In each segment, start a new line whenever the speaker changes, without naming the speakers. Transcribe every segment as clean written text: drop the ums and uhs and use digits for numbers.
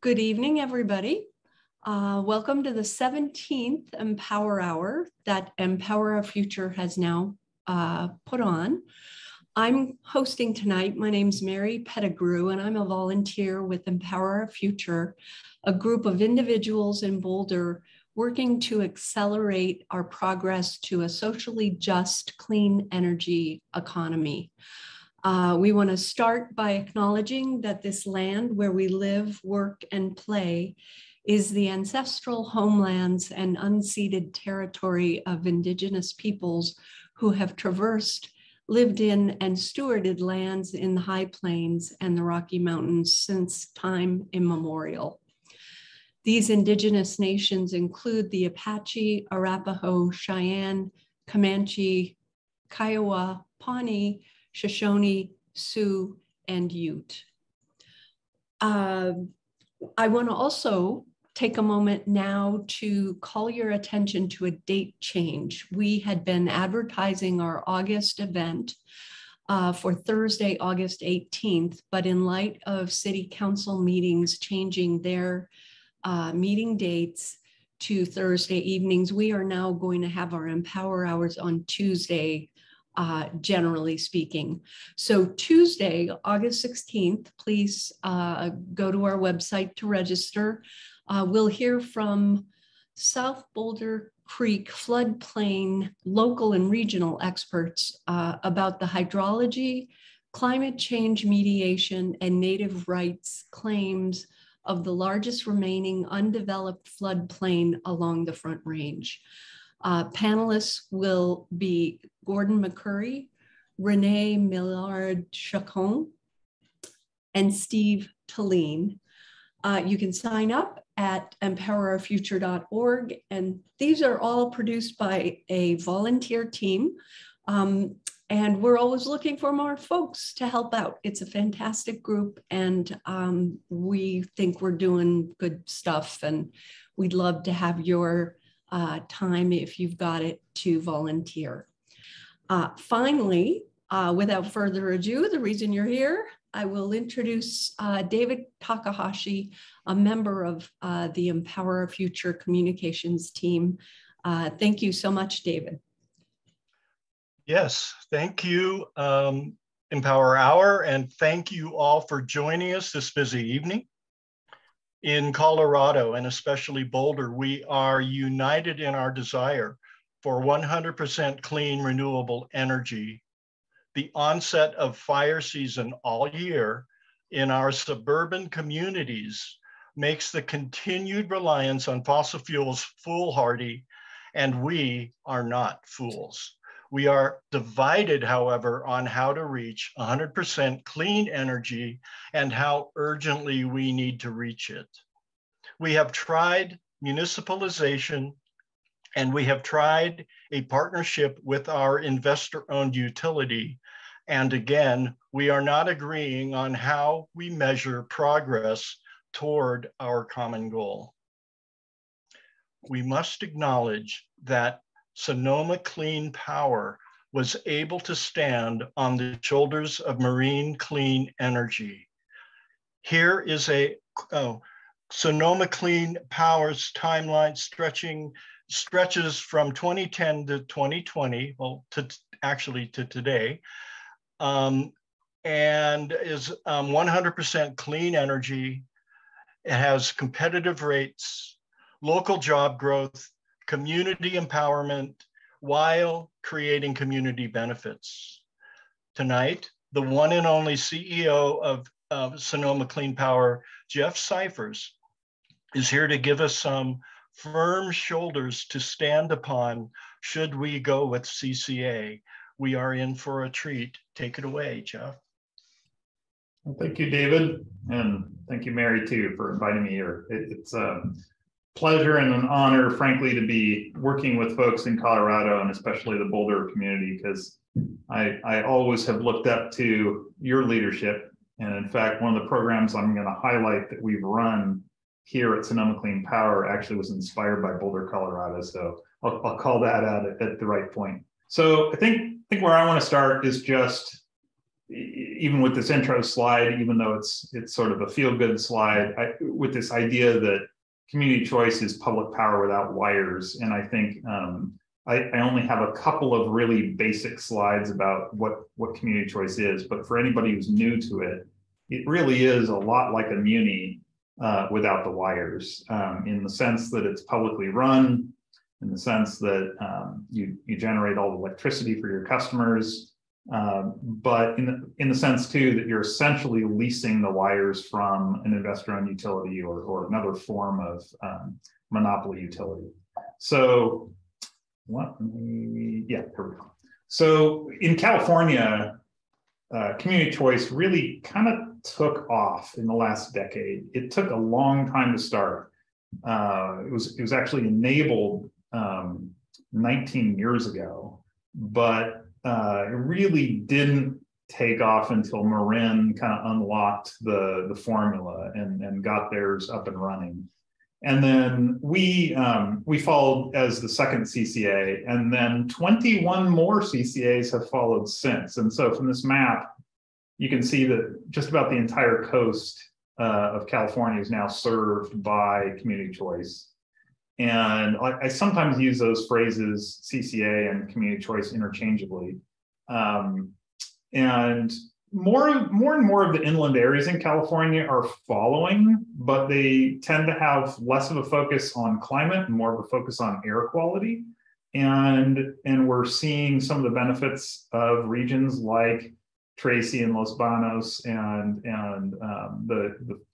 Good evening, everybody. Welcome to the 17th Empower Hour that Empower Our Future has now put on. I'm hosting tonight. My name's Mary Pettigrew, and I'm a volunteer with Empower Our Future, a group of individuals in Boulder working to accelerate our progress to a socially just, clean energy economy. We want to start by acknowledging that this land where we live, work, and play is the ancestral homelands and unceded territory of Indigenous peoples who have traversed, lived in, and stewarded lands in the High Plains and the Rocky Mountains since time immemorial. These Indigenous nations include the Apache, Arapaho, Cheyenne, Comanche, Kiowa, Pawnee, Shoshone, Sioux, and Ute. I want to also take a moment now to call your attention to a date change. We had been advertising our August event for Thursday, August 18th, but in light of City Council meetings changing their meeting dates to Thursday evenings, we are now going to have our Empower Hours on Tuesday, generally speaking. So Tuesday, August 16th, please go to our website to register. We'll hear from South Boulder Creek floodplain local and regional experts about the hydrology, climate change mediation, and native rights claims of the largest remaining undeveloped floodplain along the Front Range. Panelists will be Gordon McCurry, Renee Millard-Chacon, and Steve Talene. You can sign up at empowerourfuture.org, and these are all produced by a volunteer team. And we're always looking for more folks to help out. It's a fantastic group, and we think we're doing good stuff, and we'd love to have your time if you've got it to volunteer. Finally, without further ado, the reason you're here, I will introduce David Takahashi, a member of the Empower Our Future communications team. Thank you so much, David.
Yes, thank you, Empower Hour, and thank you all for joining us this busy evening. In Colorado, and especially Boulder, we are united in our desire for 100% clean renewable energy. The onset of fire season all year in our suburban communities makes the continued reliance on fossil fuels foolhardy, and we are not fools. We are divided, however, on how to reach 100% clean energy and how urgently we need to reach it. We have tried municipalization, and we have tried a partnership with our investor-owned utility. And again, we are not agreeing on how we measure progress toward our common goal. We must acknowledge that Sonoma Clean Power was able to stand on the shoulders of marine clean energy. Here is a Sonoma Clean Power's timeline stretches from 2010 to 2020, well, actually to today, and is 100% clean energy. It has competitive rates, local job growth, community empowerment, while creating community benefits. Tonight, the one and only CEO of Sonoma Clean Power, Geof Syphers, is here to give us some firm shoulders to stand upon should we go with CCA. We are in for a treat. Take it away, Geof.
Well, thank you, David, and thank you, Mary, too, for inviting me here. It's a pleasure and an honor, frankly, to be working with folks in Colorado and especially the Boulder community, because I always have looked up to your leadership. And in fact, one of the programs I'm going to highlight that we've run here at Sonoma Clean Power actually was inspired by Boulder, Colorado. So I'll call that out at the right point. So I think where I want to start is just even with this intro slide, even though it's sort of a feel-good slide, with this idea that community choice is public power without wires. And I think I only have a couple of really basic slides about what community choice is, but for anybody who's new to it, it really is a lot like a muni without the wires, in the sense that it's publicly run, in the sense that you generate all the electricity for your customers, but in the sense too that you're essentially leasing the wires from an investor-owned utility or another form of monopoly utility. So here we go. So in California, community choice really kind of took off in the last decade. It took a long time to start. It was actually enabled 19 years ago, but it really didn't take off until Marin kind of unlocked the formula and got theirs up and running. And then we followed as the second CCA, and then 21 more CCAs have followed since. And so from this map, you can see that just about the entire coast of California is now served by community choice. And I sometimes use those phrases CCA and community choice interchangeably. And more and more of the inland areas in California are following, but they tend to have less of a focus on climate and more of a focus on air quality. And we're seeing some of the benefits of regions like Tracy and Los Banos and the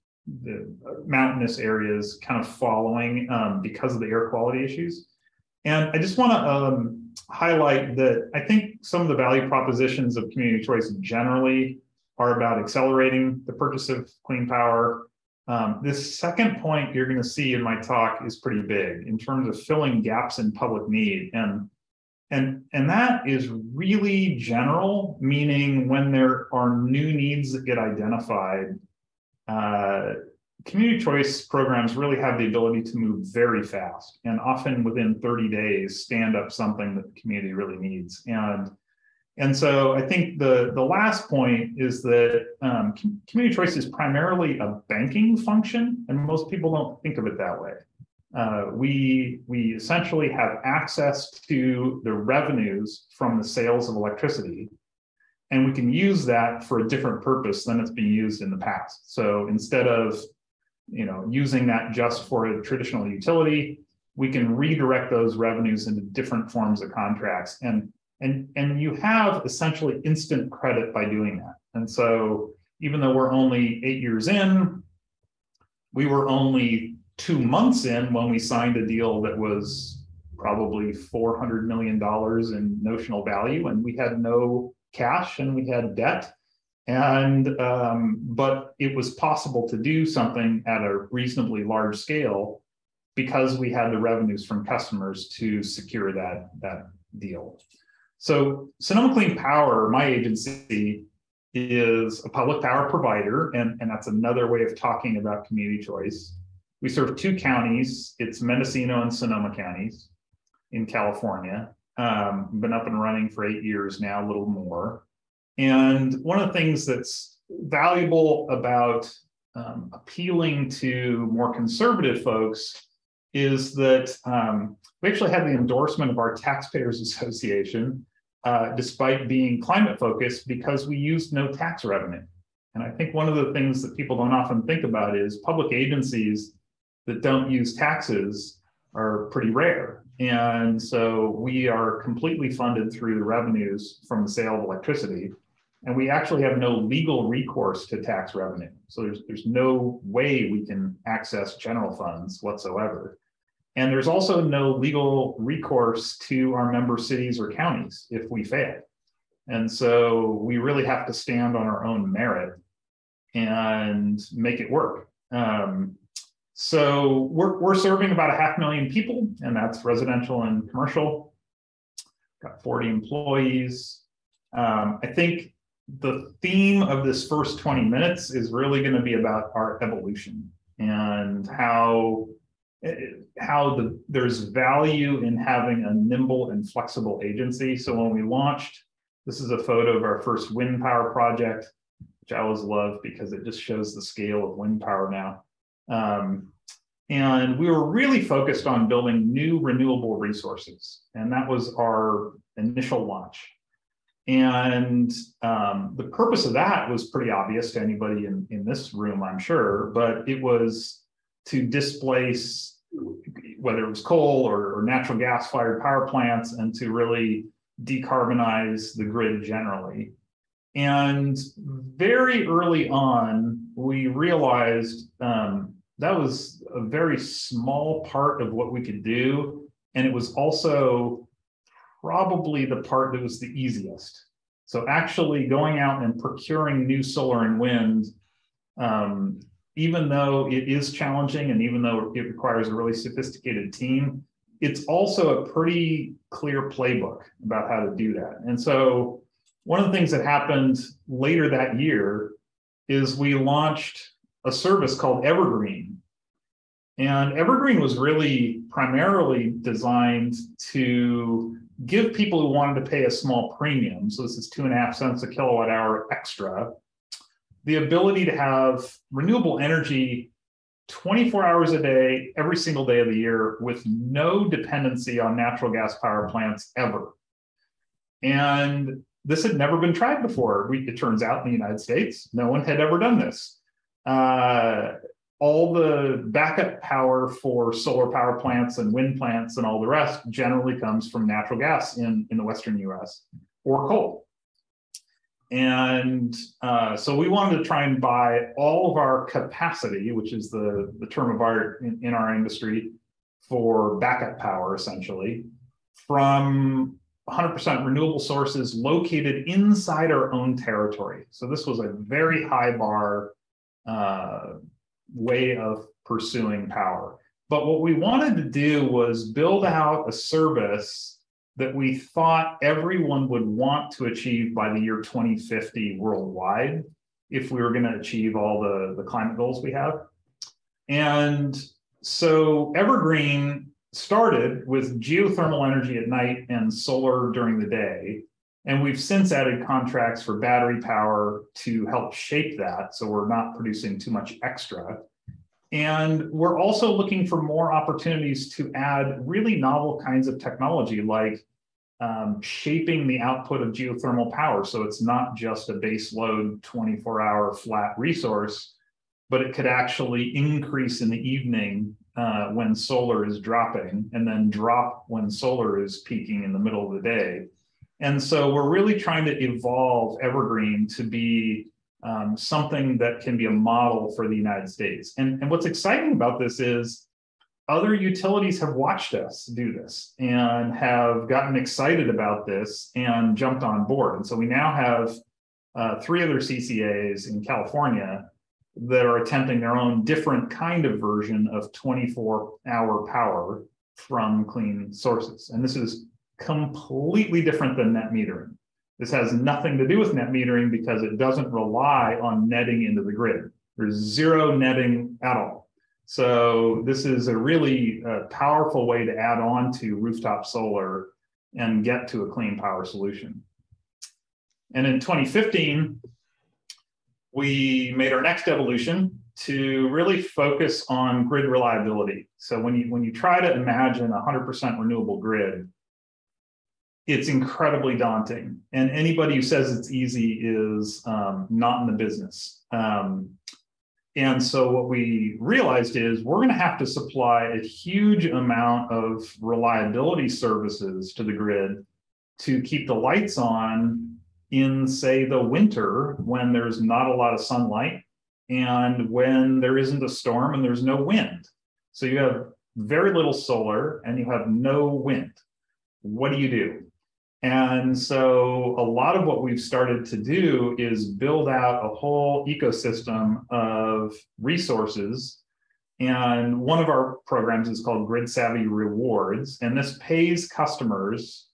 mountainous areas kind of following because of the air quality issues. And I just want to highlight that I think some of the value propositions of community choice generally are about accelerating the purchase of clean power. This second point you're going to see in my talk is pretty big in terms of filling gaps in public need. And that is really general, meaning when there are new needs that get identified, community choice programs really have the ability to move very fast and often within 30 days stand up something that the community really needs. And so I think the last point is that community choice is primarily a banking function, and most people don't think of it that way. We essentially have access to the revenues from the sales of electricity, and we can use that for a different purpose than it's been used in the past. So instead of using that just for a traditional utility, we can redirect those revenues into different forms of contracts, and you have essentially instant credit by doing that. And so even though we're only 8 years in, we were only 2 months in when we signed a deal that was probably $400 million in notional value, and we had no cash and we had debt. But it was possible to do something at a reasonably large scale because we had the revenues from customers to secure that deal. So Sonoma Clean Power, my agency, is a public power provider, and that's another way of talking about community choice. We serve 2 counties. It's Mendocino and Sonoma counties in California. Been up and running for 8 years now, a little more. And one of the things that's valuable about appealing to more conservative folks is that we actually have the endorsement of our Taxpayers Association, despite being climate focused, because we used no tax revenue. And I think one of the things that people don't often think about is public agencies that don't use taxes are pretty rare. And so we are completely funded through the revenues from the sale of electricity. And we actually have no legal recourse to tax revenue. So there's no way we can access general funds whatsoever. And there's also no legal recourse to our member cities or counties if we fail. And so we really have to stand on our own merit and make it work. So we're serving about 500,000 people, and that's residential and commercial. Got 40 employees. I think the theme of this first 20 minutes is really going to be about our evolution and how there's value in having a nimble and flexible agency. So when we launched, this is a photo of our first wind power project. which I always love because it just shows the scale of wind power now. And we were really focused on building new renewable resources. And that was our initial launch. And the purpose of that was pretty obvious to anybody in this room, I'm sure, but it was to displace, whether it was coal or natural gas fired power plants, and to really decarbonize the grid generally. And very early on, we realized that was a very small part of what we could do. And it was also probably the part that was the easiest. So actually going out and procuring new solar and wind, even though it is challenging and even though it requires a really sophisticated team, it's also a pretty clear playbook about how to do that. And so one of the things that happened later that year is we launched a service called Evergreen. And Evergreen was really primarily designed to give people who wanted to pay a small premium, so this is 2.5 cents a kilowatt hour extra, the ability to have renewable energy 24 hours a day, every single day of the year, with no dependency on natural gas power plants ever. And this had never been tried before. It turns out in the United States, no one had ever done this. All the backup power for solar power plants and wind plants and all the rest generally comes from natural gas in the Western US or coal. And so we wanted to try and buy all of our capacity, which is the term of art in our industry for backup power, essentially, from 100% renewable sources located inside our own territory. So this was a very high bar way of pursuing power. But what we wanted to do was build out a service that we thought everyone would want to achieve by the year 2050 worldwide, if we were going to achieve all the climate goals we have. And so Evergreen started with geothermal energy at night and solar during the day. And we've since added contracts for battery power to help shape that, so we're not producing too much extra. And we're also looking for more opportunities to add really novel kinds of technology, like shaping the output of geothermal power. So it's not just a base load 24-hour flat resource, but it could actually increase in the evening when solar is dropping, and then drop when solar is peaking in the middle of the day. And so we're really trying to evolve Evergreen to be something that can be a model for the United States. And what's exciting about this is other utilities have watched us do this and have gotten excited about this and jumped on board. And so we now have 3 other CCAs in California that are attempting their own different kind of version of 24-hour power from clean sources. And this is completely different than net metering. This has nothing to do with net metering because it doesn't rely on netting into the grid. There's zero netting at all. So this is a really powerful way to add on to rooftop solar and get to a clean power solution. And in 2015, we made our next evolution to really focus on grid reliability. So when you try to imagine a 100% renewable grid, it's incredibly daunting. And anybody who says it's easy is not in the business. And so what we realized is we're going to have to supply a huge amount of reliability services to the grid to keep the lights on in, say, the winter when there's not a lot of sunlight and when there isn't a storm and there's no wind. So you have very little solar and you have no wind. What do you do? And so a lot of what we've started to do is build out a whole ecosystem of resources. And one of our programs is called Grid Savvy Rewards. And this pays customers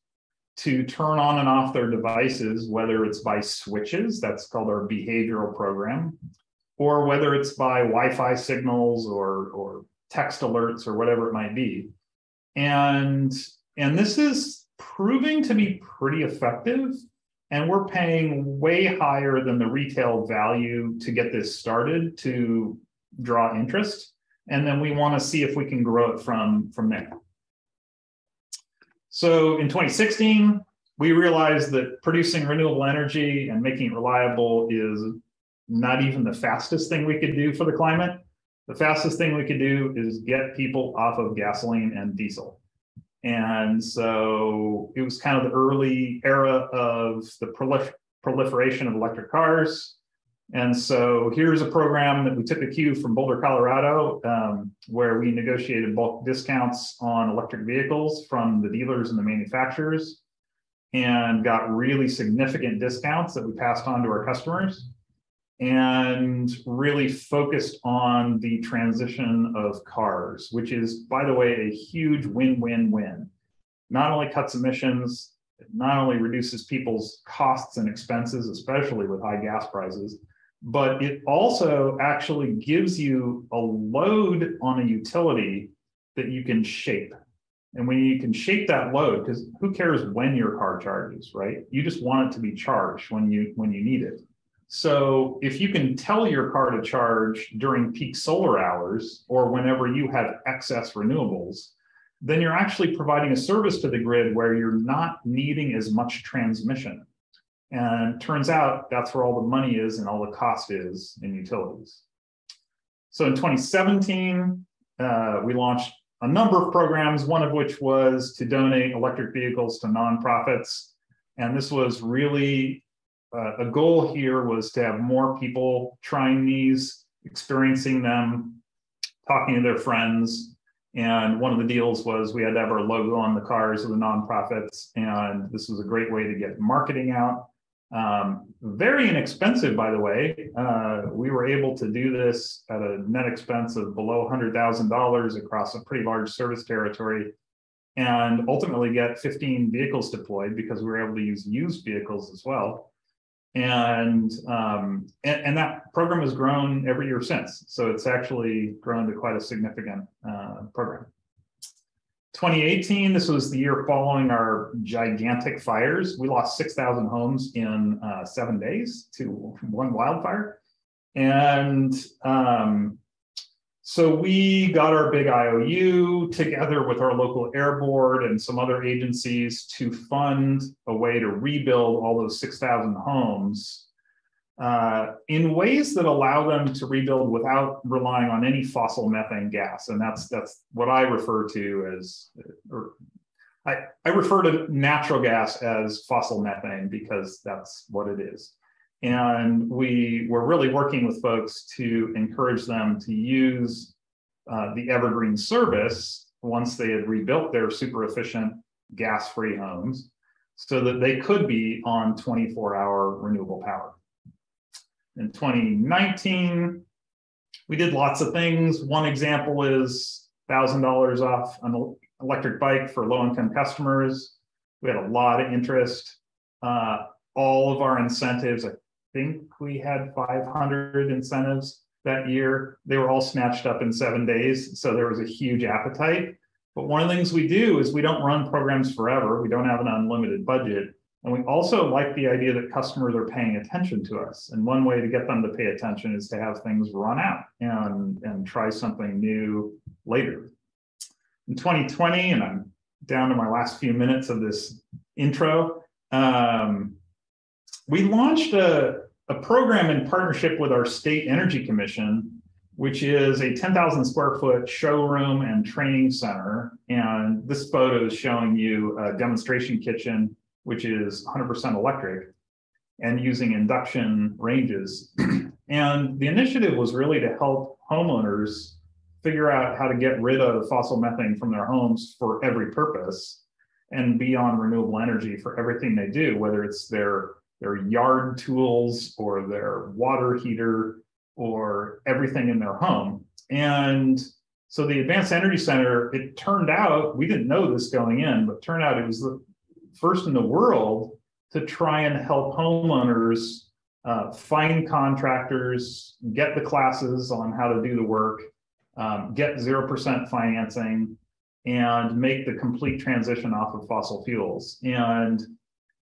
to turn on and off their devices, whether it's by switches, that's called our behavioral program, or whether it's by Wi-Fi signals or text alerts or whatever it might be. And this is proving to be pretty effective and we're paying way higher than the retail value to get this started to draw interest. And then we want to see if we can grow it from there. So in 2016, we realized that producing renewable energy and making it reliable is not even the fastest thing we could do for the climate. The fastest thing we could do is get people off of gasoline and diesel. And so it was kind of the early era of the proliferation of electric cars. And so here's a program that we took a cue from Boulder, Colorado, where we negotiated bulk discounts on electric vehicles from the dealers and the manufacturers, and got really significant discounts that we passed on to our customers, and really focused on the transition of cars, which is, by the way, a huge win-win-win. Not only cuts emissions, it not only reduces people's costs and expenses, especially with high gas prices, but it also actually gives you a load on a utility that you can shape. And when you can shape that load, because who cares when your car charges, right? You just want it to be charged when you need it. So if you can tell your car to charge during peak solar hours or whenever you have excess renewables, then you're actually providing a service to the grid where you're not needing as much transmission. And it turns out that's where all the money is and all the cost is in utilities. So in 2017, we launched a number of programs, one of which was to donate electric vehicles to nonprofits. And this was really, a goal here was to have more people trying these, experiencing them, talking to their friends. And one of the deals was we had to have our logo on the cars of the nonprofits. And this was a great way to get marketing out. Very inexpensive, by the way. We were able to do this at a net expense of below $100,000 across a pretty large service territory, and ultimately get 15 vehicles deployed because we were able to use used vehicles as well. And that program has grown every year since. So it's actually grown to quite a significant program. 2018, this was the year following our gigantic fires. We lost 6,000 homes in 7 days to one wildfire. And so we got our big IOU together with our local air board and some other agencies to fund a way to rebuild all those 6,000 homes in ways that allow them to rebuild without relying on any fossil methane gas. And that's what I refer to as, or I refer to natural gas as fossil methane because that's what it is. And we were really working with folks to encourage them to use the Evergreen service once they had rebuilt their super efficient gas-free homes so that they could be on 24-hour renewable power. In 2019, we did lots of things. One example is $1,000 off an electric bike for low-income customers. We had a lot of interest. All of our incentives, I think we had 500 incentives that year. They were all snatched up in 7 days, so there was a huge appetite. But one of the things we do is we don't run programs forever. We don't have an unlimited budget. And we also like the idea that customers are paying attention to us. And one way to get them to pay attention is to have things run out and try something new later. In 2020, and I'm down to my last few minutes of this intro, we launched a program in partnership with our State Energy Commission, which is a 10,000 square foot showroom and training center. And this photo is showing you a demonstration kitchen, which is 100% electric and using induction ranges. And the initiative was really to help homeowners figure out how to get rid of fossil methane from their homes for every purpose and be on renewable energy for everything they do, whether it's their yard tools or their water heater or everything in their home. And so the Advanced Energy Center, it turned out, we didn't know this going in, but turned out it was the first in the world to try and help homeowners find contractors, get the classes on how to do the work, get 0% financing, and make the complete transition off of fossil fuels. And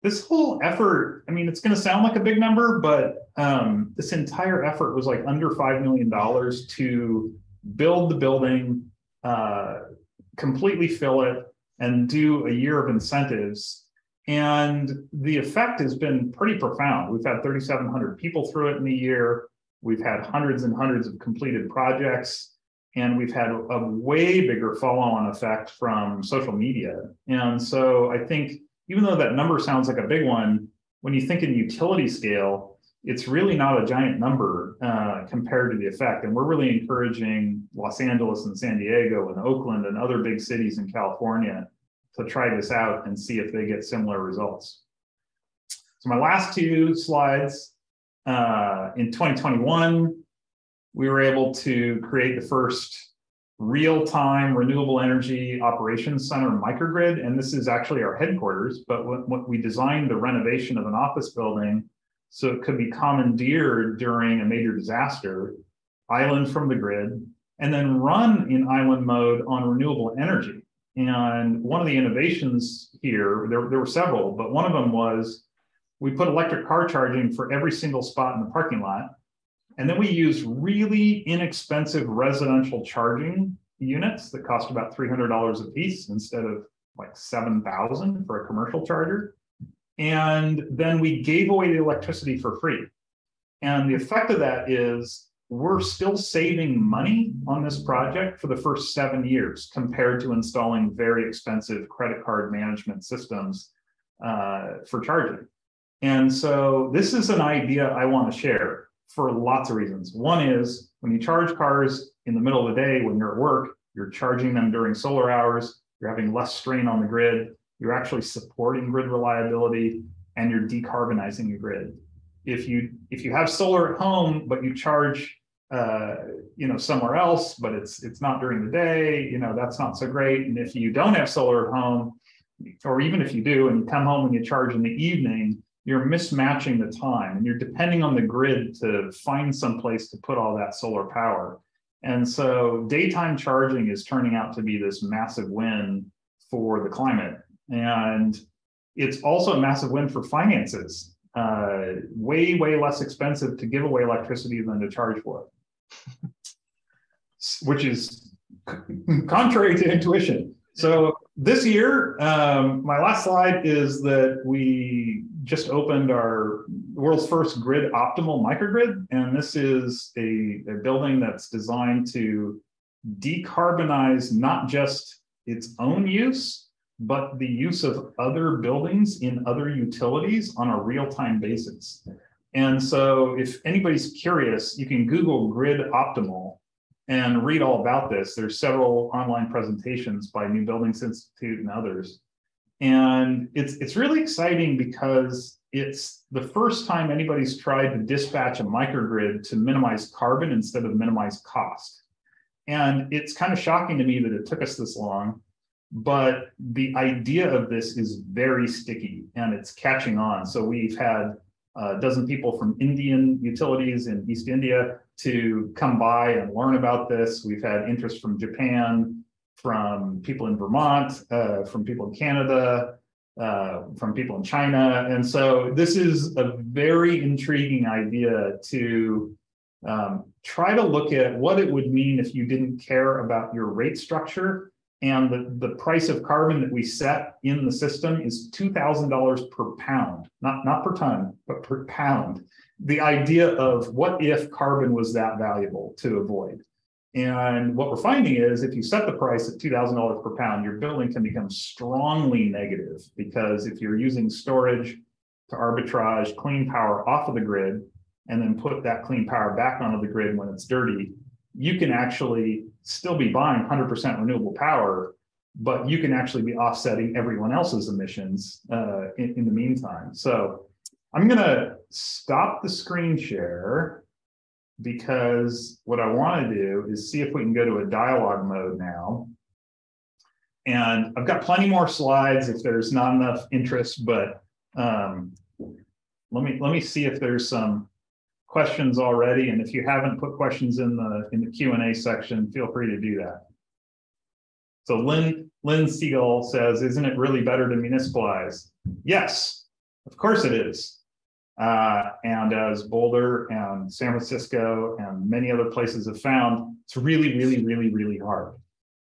This whole effort, I mean, it's going to sound like a big number, but this entire effort was like under $5 million to build the building, completely fill it, and do a year of incentives. And the effect has been pretty profound. We've had 3,700 people through it in a year. We've had hundreds and hundreds of completed projects, and we've had a way bigger follow-on effect from social media. And so I think, even though that number sounds like a big one, when you think in utility scale, it's really not a giant number compared to the effect. And we're really encouraging Los Angeles and San Diego and Oakland and other big cities in California to try this out and see if they get similar results. So my last two slides, in 2021, we were able to create the first real-time renewable energy operations center microgrid. And this is actually our headquarters, but when we designed the renovation of an office building so it could be commandeered during a major disaster, island from the grid, and then run in island mode on renewable energy. And one of the innovations here, there were several, but one of them was we put electric car charging for every single spot in the parking lot. And then we use really inexpensive residential charging units that cost about $300 a piece instead of like $7,000 for a commercial charger. And then we gave away the electricity for free. And the effect of that is we're still saving money on this project for the first 7 years compared to installing very expensive credit card management systems for charging. And so this is an idea I want to share for lots of reasons. One is when you charge cars in the middle of the day when you're at work, you're charging them during solar hours, you're having less strain on the grid, you're actually supporting grid reliability, and you're decarbonizing the grid. If you have solar at home, but you charge somewhere else, but it's not during the day, that's not so great. And if you don't have solar at home, or even if you do, and you come home and you charge in the evening, you're mismatching the time and you're depending on the grid to find some place to put all that solar power. And so daytime charging is turning out to be this massive win for the climate. And it's also a massive win for finances. Way, way less expensive to give away electricity than to charge for it, which is contrary to intuition. So this year, my last slide is that we just opened our world's first grid optimal microgrid. And this is a building that's designed to decarbonize not just its own use, but the use of other buildings in other utilities on a real-time basis. And so if anybody's curious, you can Google grid optimal and read all about this. There's several online presentations by New Buildings Institute and others. And it's really exciting because it's the first time anybody's tried to dispatch a microgrid to minimize carbon instead of minimize cost. And it's kind of shocking to me that it took us this long, but the idea of this is very sticky and it's catching on. So we've had a dozen people from Indian utilities in East India to come by and learn about this. We've had interest from Japan, from people in Vermont, from people in Canada, from people in China. And so this is a very intriguing idea to try to look at what it would mean if you didn't care about your rate structure. And the price of carbon that we set in the system is $2,000 per pound, not per ton, but per pound. The idea of what if carbon was that valuable to avoid. And what we're finding is if you set the price at $2,000 per pound, your building can become strongly negative, because if you're using storage to arbitrage clean power off of the grid and then put that clean power back onto the grid when it's dirty, you can actually still be buying 100% renewable power, but you can actually be offsetting everyone else's emissions in the meantime. So I'm going to stop the screen share, because what I want to do is see if we can go to a dialogue mode now. And I've got plenty more slides if there's not enough interest, but let me see if there's some questions already. And if you haven't put questions in the Q&A section, feel free to do that. So Lynn Siegel says, isn't it really better to municipalize? Yes. Of course it is. And as Boulder and San Francisco and many other places have found, it's really, really, really, really hard.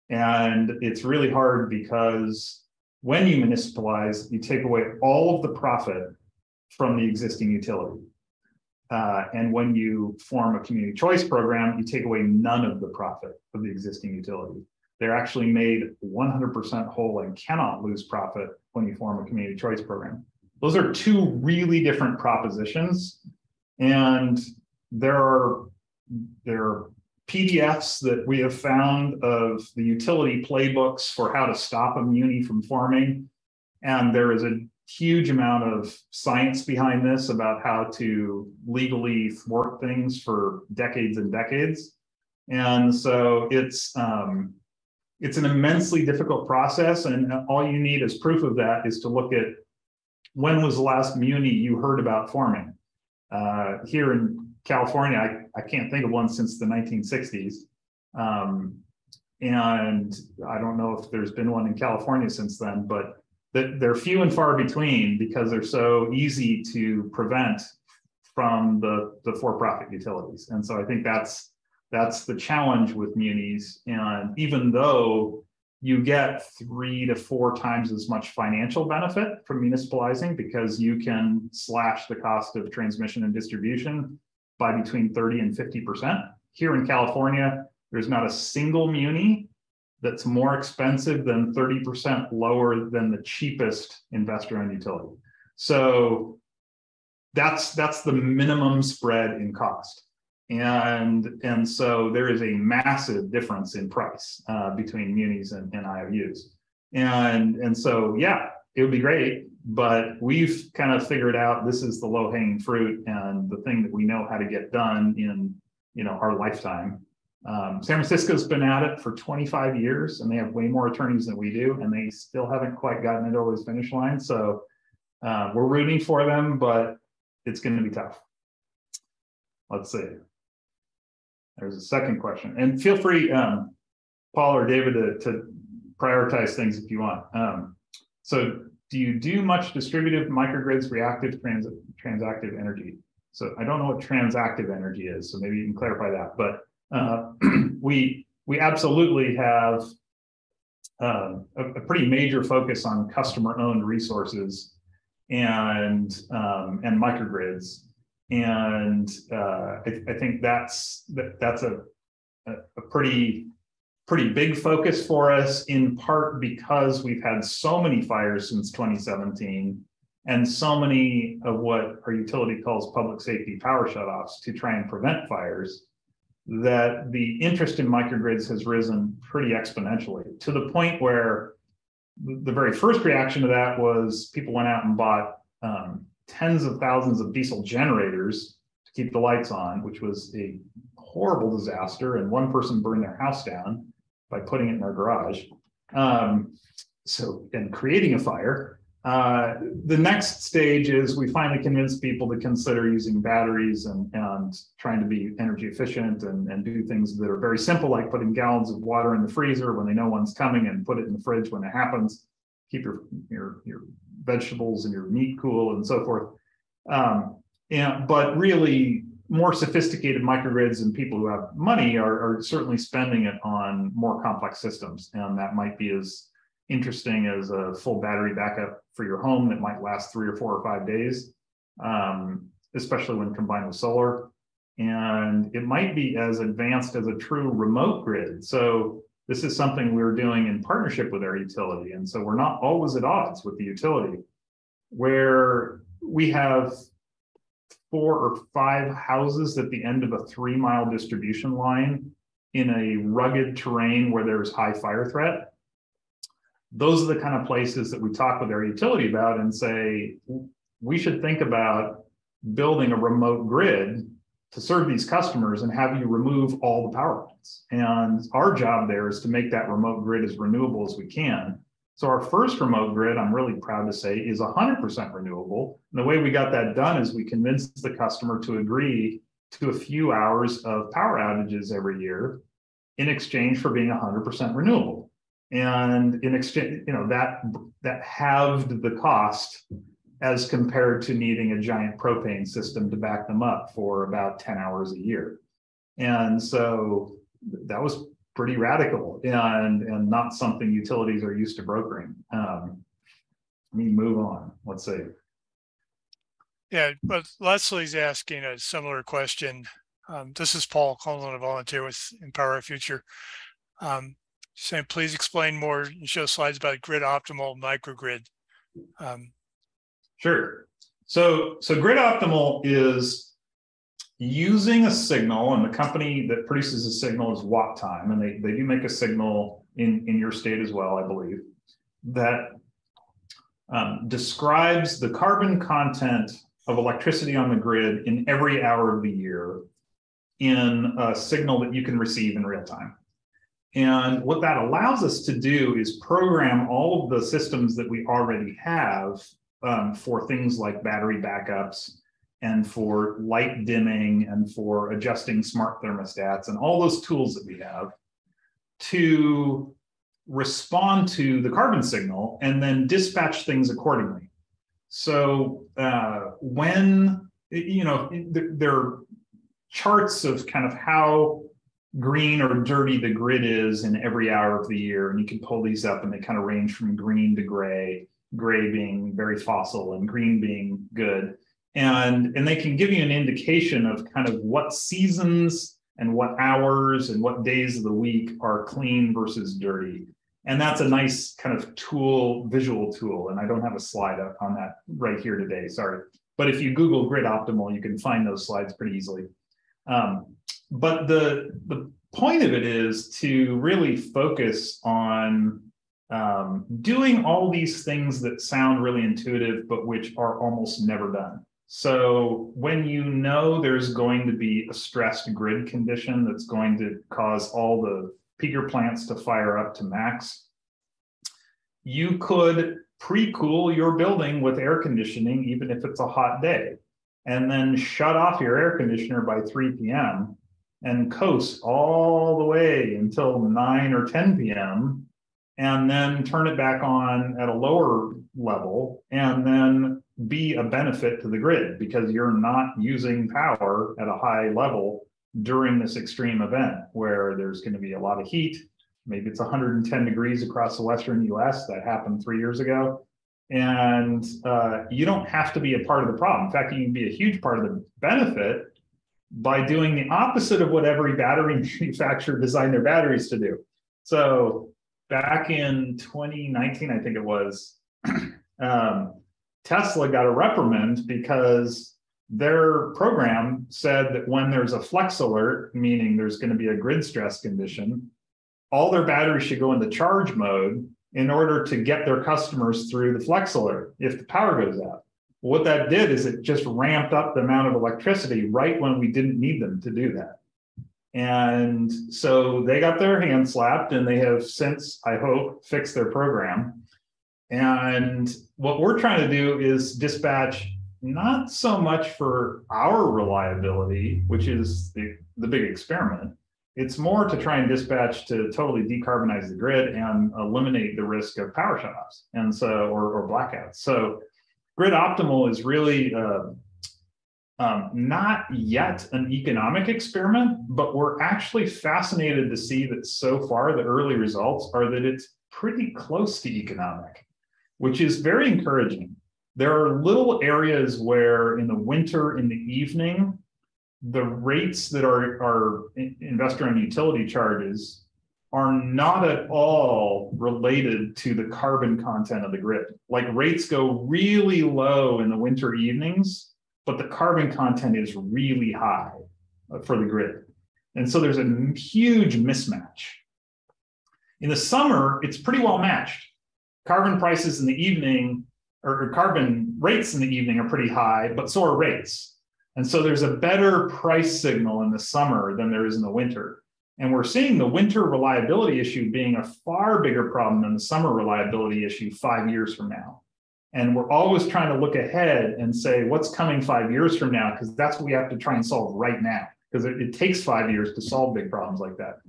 And it's really hard because when you municipalize, you take away all of the profit from the existing utility. And when you form a community choice program, you take away none of the profit of the existing utility. They're actually made 100% whole and cannot lose profit when you form a community choice program. Those are two really different propositions. And there are PDFs that we have found of the utility playbooks for how to stop a muni from forming. And there is a huge amount of science behind this about how to legally thwart things for decades and decades. And so it's an immensely difficult process. And all you need as proof of that is to look at when was the last muni you heard about forming. Here in California, I can't think of one since the 1960s. And I don't know if there's been one in California since then, but they're few and far between because they're so easy to prevent from the for-profit utilities. And so I think that's the challenge with munis. And even though you get 3 to 4 times as much financial benefit from municipalizing because you can slash the cost of transmission and distribution by between 30 and 50%. Here in California, there's not a single muni that's more expensive than 30% lower than the cheapest investor-owned utility. So that's the minimum spread in cost. And so there is a massive difference in price between munis and IOUs. And so, yeah, it would be great, but we've kind of figured out this is the low-hanging fruit and the thing that we know how to get done in our lifetime. San Francisco's been at it for 25 years and they have way more attorneys than we do, and they still haven't quite gotten it over the finish line. So we're rooting for them, but it's going to be tough. Let's see. There's a second question, and feel free, Paul or David, to prioritize things if you want. So do you do much distributive microgrids, reactive, transactive energy? So I don't know what transactive energy is, so maybe you can clarify that. But we absolutely have a pretty major focus on customer-owned resources and microgrids. And I think that's a pretty big focus for us, in part because we've had so many fires since 2017 and so many of what our utility calls public safety power shutoffs to try and prevent fires, that the interest in microgrids has risen pretty exponentially, to the point where the very first reaction to that was people went out and bought tens of thousands of diesel generators to keep the lights on, which was a horrible disaster. And one person burned their house down by putting it in their garage. And creating a fire. The next stage is we finally convince people to consider using batteries and trying to be energy efficient and do things that are very simple, like putting gallons of water in the freezer when they know one's coming and put it in the fridge when it happens. Keep your vegetables and your meat cool and so forth. But really more sophisticated microgrids and people who have money are certainly spending it on more complex systems. And that might be as interesting as a full battery backup for your home that might last 3 or 4 or 5 days, especially when combined with solar. And it might be as advanced as a true remote grid. So this is something we're doing in partnership with our utility. And so we're not always at odds with the utility, where we have 4 or 5 houses at the end of a 3-mile distribution line in a rugged terrain where there's high fire threat. Those are the kind of places that we talk with our utility about and say, we should think about building a remote grid to serve these customers and have you remove all the power lines. And our job there is to make that remote grid as renewable as we can. So our first remote grid, I'm really proud to say, is 100% renewable. And the way we got that done is we convinced the customer to agree to a few hours of power outages every year in exchange for being 100% renewable. And in exchange, that halved the cost as compared to needing a giant propane system to back them up for about 10 hours a year. And so that was pretty radical and not something utilities are used to brokering. Let me move on. Let's see.
Yeah, but Leslie's asking a similar question. This is Paul Colin, a volunteer with Empower Our Future. Saying, please explain more and show slides about grid optimal microgrid.
Sure. So grid optimal is using a signal, and the company that produces a signal is Watt Time, and they do make a signal in your state as well, I believe, that describes the carbon content of electricity on the grid in every hour of the year in a signal that you can receive in real time. And what that allows us to do is program all of the systems that we already have for things like battery backups and for light dimming and for adjusting smart thermostats and all those tools that we have to respond to the carbon signal and then dispatch things accordingly. So when, there are charts of kind of how green or dirty the grid is in every hour of the year, and you can pull these up and they kind of range from green to gray being very fossil and green being good. And they can give you an indication of kind of what seasons and what hours and what days of the week are clean versus dirty. And that's a nice kind of tool, visual tool. And I don't have a slide up on that right here today, sorry. But if you Google grid optimal, you can find those slides pretty easily. But the point of it is to really focus on doing all these things that sound really intuitive, but which are almost never done. So when you know there's going to be a stressed grid condition that's going to cause all the peaker plants to fire up to max, you could pre-cool your building with air conditioning, even if it's a hot day, and then shut off your air conditioner by 3 p.m. and coast all the way until 9 or 10 p.m. and then turn it back on at a lower level and then be a benefit to the grid because you're not using power at a high level during this extreme event where there's going to be a lot of heat. Maybe it's 110 degrees across the Western US. That happened 3 years ago. And you don't have to be a part of the problem. In fact, you can be a huge part of the benefit by doing the opposite of what every battery manufacturer designed their batteries to do. So back in 2019, I think it was, Tesla got a reprimand because their program said that when there's a flex alert, meaning there's going to be a grid stress condition, all their batteries should go into charge mode in order to get their customers through the flex alert if the power goes out. What that did is it just ramped up the amount of electricity right when we didn't need them to do that. And so they got their hand slapped, and they have since, I hope, fixed their program. And what we're trying to do is dispatch not so much for our reliability, which is the big experiment. It's more to try and dispatch to totally decarbonize the grid and eliminate the risk of power shutoffs and so or blackouts. So grid optimal is really not yet an economic experiment, but we're actually fascinated to see that so far the early results are that it's pretty close to economic, which is very encouraging. There are little areas where in the winter, in the evening, the rates that are investor-owned utility charges are not at all related to the carbon content of the grid. Like rates go really low in the winter evenings, but the carbon content is really high for the grid. And so there's a huge mismatch. In the summer, it's pretty well matched. Carbon prices in the evening, or carbon rates in the evening are pretty high, but so are rates. And so there's a better price signal in the summer than there is in the winter. And we're seeing the winter reliability issue being a far bigger problem than the summer reliability issue 5 years from now. And we're always trying to look ahead and say, what's coming 5 years from now? Because that's what we have to try and solve right now, because it takes 5 years to solve big problems like that.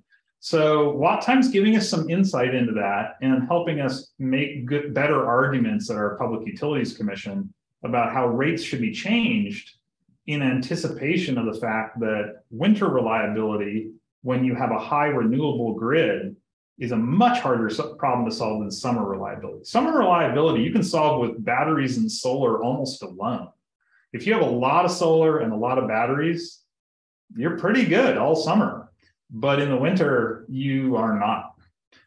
So Watt Time's giving us some insight into that and helping us make better arguments at our Public Utilities Commission about how rates should be changed in anticipation of the fact that winter reliability, when you have a high renewable grid, is a much harder problem to solve than summer reliability. Summer reliability you can solve with batteries and solar almost alone. If you have a lot of solar and a lot of batteries, you're pretty good all summer. But in the winter, you are not.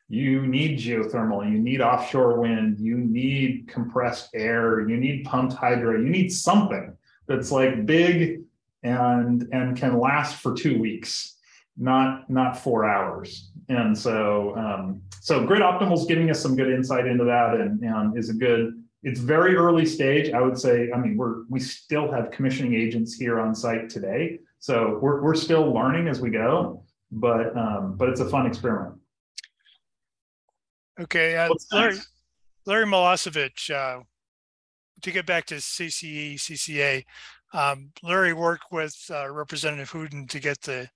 You need geothermal, you need offshore wind, you need compressed air, you need pumped hydro, you need something that's like big and can last for 2 weeks, not 4 hours. And so so Grid Optimal is giving us some good insight into that, and is a good. It's very early stage, I would say. I mean, we still have commissioning agents here on site today, so we're still learning as we go. But it's a fun experiment.
Okay, Larry Milosevic, to get back to CCE, CCA, Larry worked with Representative Hooten to get the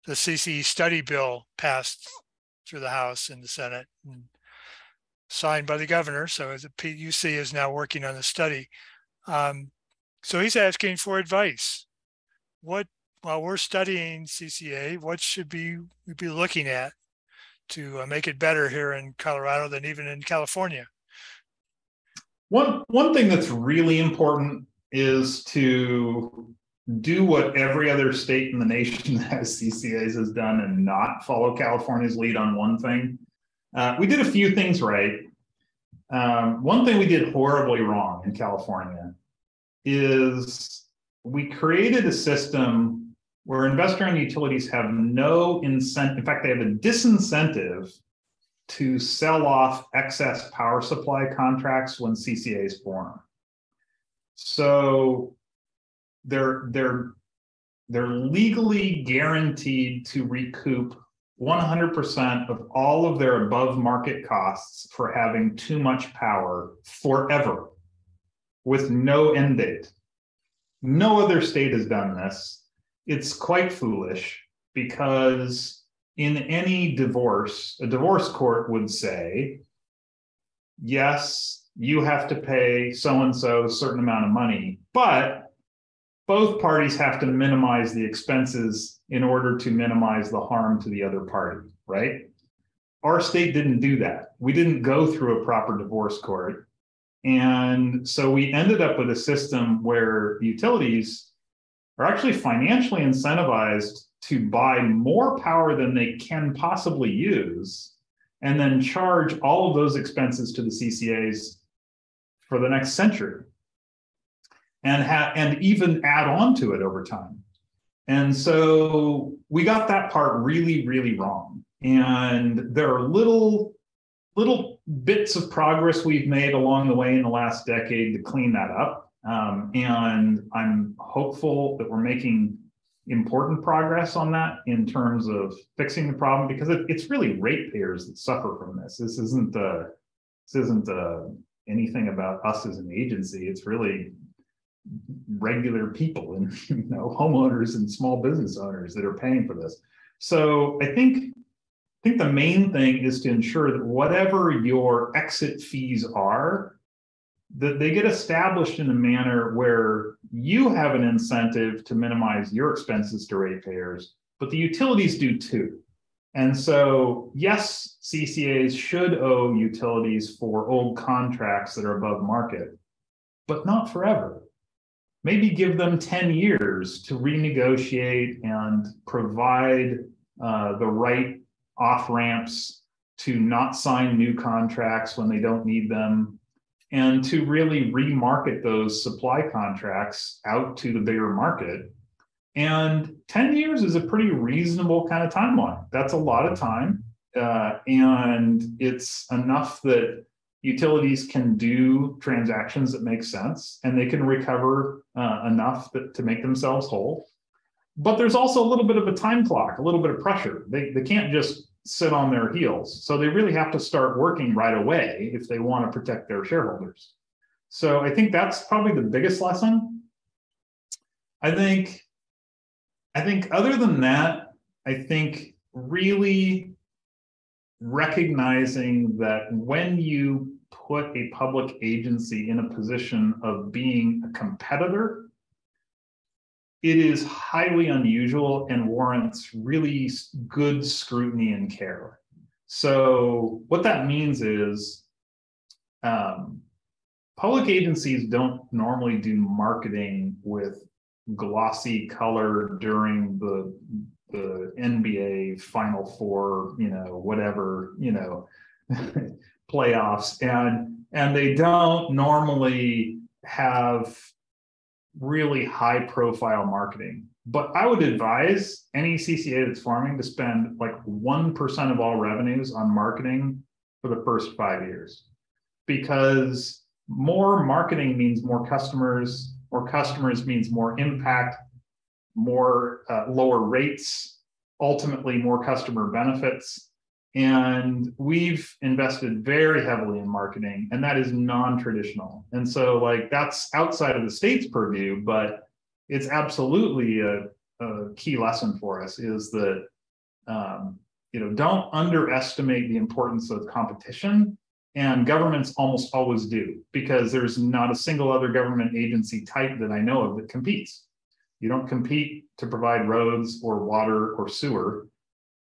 CCE study bill passed through the House and the Senate and signed by the governor. So the PUC is now working on the study. So he's asking for advice. While we're studying CCA, what should we be looking at to make it better here in Colorado than even in California?
One thing that's really important is to do what every other state in the nation that has CCAs has done and not follow California's lead on one thing. We did a few things right. One thing we did horribly wrong in California is we created a system where investor-owned utilities have no incentive. In fact, they have a disincentive to sell off excess power supply contracts when CCAs form. So they're legally guaranteed to recoup 100% of all of their above market costs for having too much power forever with no end date. No other state has done this. It's quite foolish because in any divorce, a divorce court would say, yes, you have to pay so-and-so a certain amount of money, but both parties have to minimize the expenses in order to minimize the harm to the other party, right? Our state didn't do that. We didn't go through a proper divorce court. And so we ended up with a system where utilities are actually financially incentivized to buy more power than they can possibly use, and then charge all of those expenses to the CCAs for the next century, and even add on to it over time. And so we got that part really, really wrong. And there are little bits of progress we've made along the way in the last decade to clean that up. And I'm hopeful that we're making important progress on that in terms of fixing the problem, because it's really ratepayers that suffer from this. This isn't anything about us as an agency. It's really regular people and homeowners and small business owners that are paying for this. So I think the main thing is to ensure that whatever your exit fees are, that they get established in a manner where you have an incentive to minimize your expenses to ratepayers, but the utilities do too. And so, yes, CCAs should owe utilities for old contracts that are above market, but not forever. Maybe give them 10 years to renegotiate and provide the right off-ramps to not sign new contracts when they don't need them, and to really remarket those supply contracts out to the bigger market. And 10 years is a pretty reasonable kind of timeline. That's a lot of time. And it's enough that utilities can do transactions that make sense, and they can recover enough to make themselves whole. But there's also a little bit of a time clock, a little bit of pressure. They can't just sit on their heels. So they really have to start working right away if they want to protect their shareholders. So I think that's probably the biggest lesson. I think other than that, I think really recognizing that when you put a public agency in a position of being a competitor, it is highly unusual and warrants really good scrutiny and care. So what that means is public agencies don't normally do marketing with glossy color during the NBA Final Four, whatever, playoffs, and they don't normally have really high profile marketing. But I would advise any CCA that's farming to spend like 1% of all revenues on marketing for the first 5 years, because more marketing means more customers means more impact, more lower rates, ultimately more customer benefits. And we've invested very heavily in marketing, and that is non-traditional. And so like that's outside of the state's purview, but it's absolutely a key lesson for us is that, don't underestimate the importance of competition. And governments almost always do, because there's not a single other government agency type that I know of that competes. You don't compete to provide roads or water or sewer,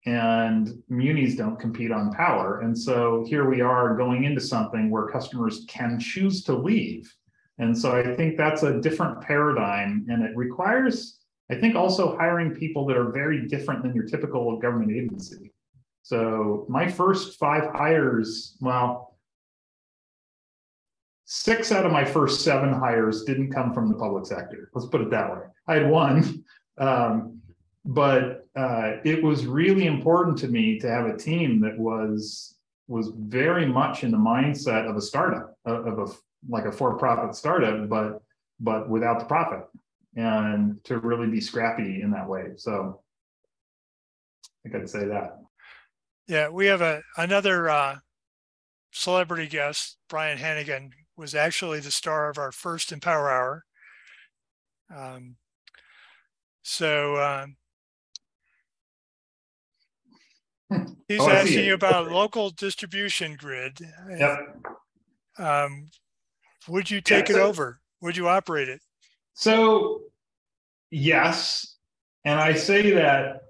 and munis don't compete on power. And so here we are going into something where customers can choose to leave. And so I think that's a different paradigm, and it requires, I think, also hiring people that are very different than your typical government agency. So my first 5 hires, well, 6 out of my first 7 hires didn't come from the public sector. Let's put it that way. I had 1, but it was really important to me to have a team that was very much in the mindset of a startup, like a for-profit startup, but without the profit, and to really be scrappy in that way. So I think I'd say that.
Yeah, we have another celebrity guest, Brian Hannigan, was actually the star of our first Empower Hour. He's asking you about local distribution grid.
Yep.
Would you take it over? Would you operate it?
So yes, and I say that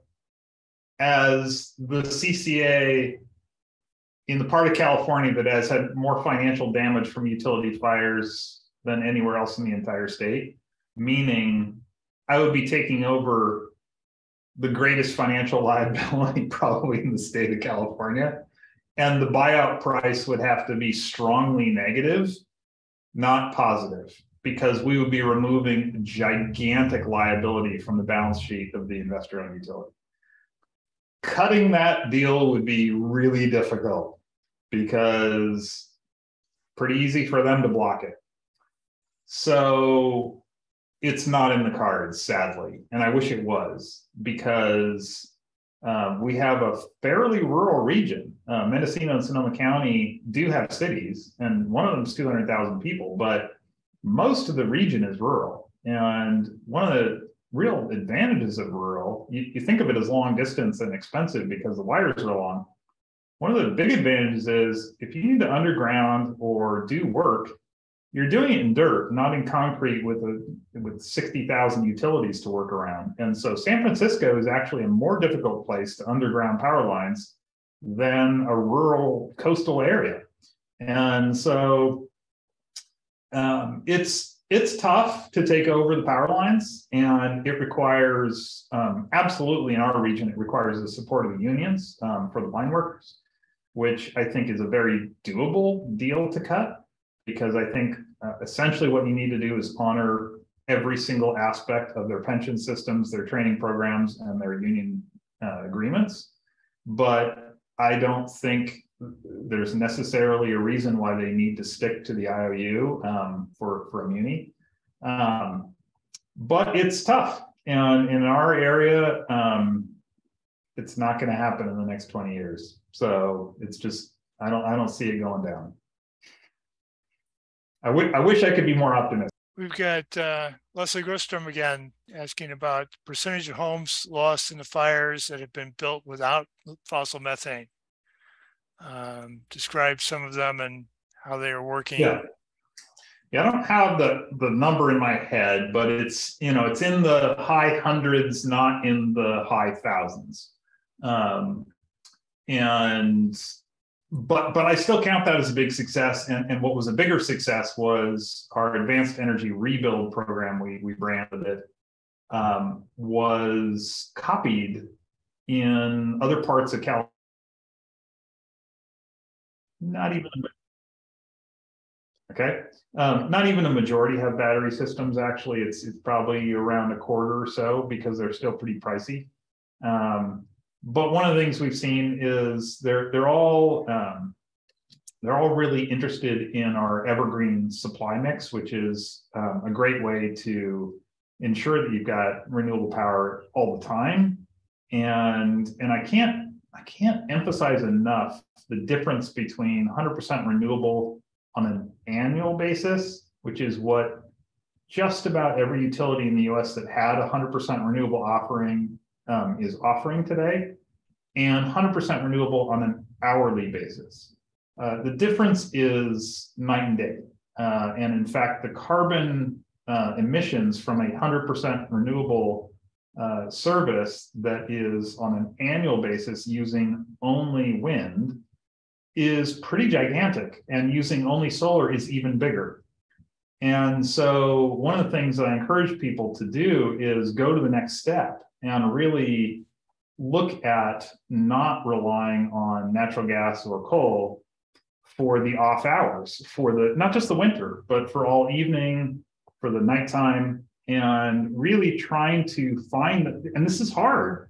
as the CCA in the part of California that has had more financial damage from utility fires than anywhere else in the entire state, meaning I would be taking over the greatest financial liability probably in the state of California. And the buyout price would have to be strongly negative, not positive, because we would be removing gigantic liability from the balance sheet of the investor-owned utility. Cutting that deal would be really difficult because pretty easy for them to block it. So it's not in the cards, sadly. And I wish it was, because we have a fairly rural region. Mendocino and Sonoma County do have cities, and one of them is 200,000 people, but most of the region is rural. And one of the real advantages of rural, you think of it as long distance and expensive because the wires are long. One of the big advantages is if you need to underground or do work, you're doing it in dirt, not in concrete with 60,000 utilities to work around. And so San Francisco is actually a more difficult place to underground power lines than a rural coastal area. And so it's tough to take over the power lines, and it requires, absolutely in our region, it requires the support of the unions for the line workers, which I think is a very doable deal to cut, because I think essentially what you need to do is honor every single aspect of their pension systems, their training programs, and their union agreements. But I don't think there's necessarily a reason why they need to stick to the IOU for a muni. But it's tough. And in our area, it's not going to happen in the next 20 years. So it's just, I don't see it going down. I wish I could be more optimistic.
We've got Leslie Grostrom again asking about percentage of homes lost in the fires that have been built without fossil methane. Describe some of them and how they are working?
Yeah. Yeah, I don't have the number in my head, but it's, it's in the high hundreds, not in the high thousands. But I still count that as a big success. And what was a bigger success was our advanced energy rebuild program, we branded it, was copied in other parts of California. Not even Okay. Not even a majority have battery systems. Actually, it's probably around a quarter or so because they're still pretty pricey. But one of the things we've seen is they're all really interested in our evergreen supply mix, which is a great way to ensure that you've got renewable power all the time. And I can't emphasize enough the difference between 100% renewable on an annual basis, which is what just about every utility in the US that had 100% renewable offering is offering today, and 100% renewable on an hourly basis. The difference is night and day. And in fact, the carbon emissions from a 100% renewable service that is on an annual basis using only wind is pretty gigantic, and using only solar is even bigger. And so one of the things that I encourage people to do is go to the next step and really look at not relying on natural gas or coal for the off hours, for not just the winter, but for all evening, for the nighttime, and really trying to find, and this is hard,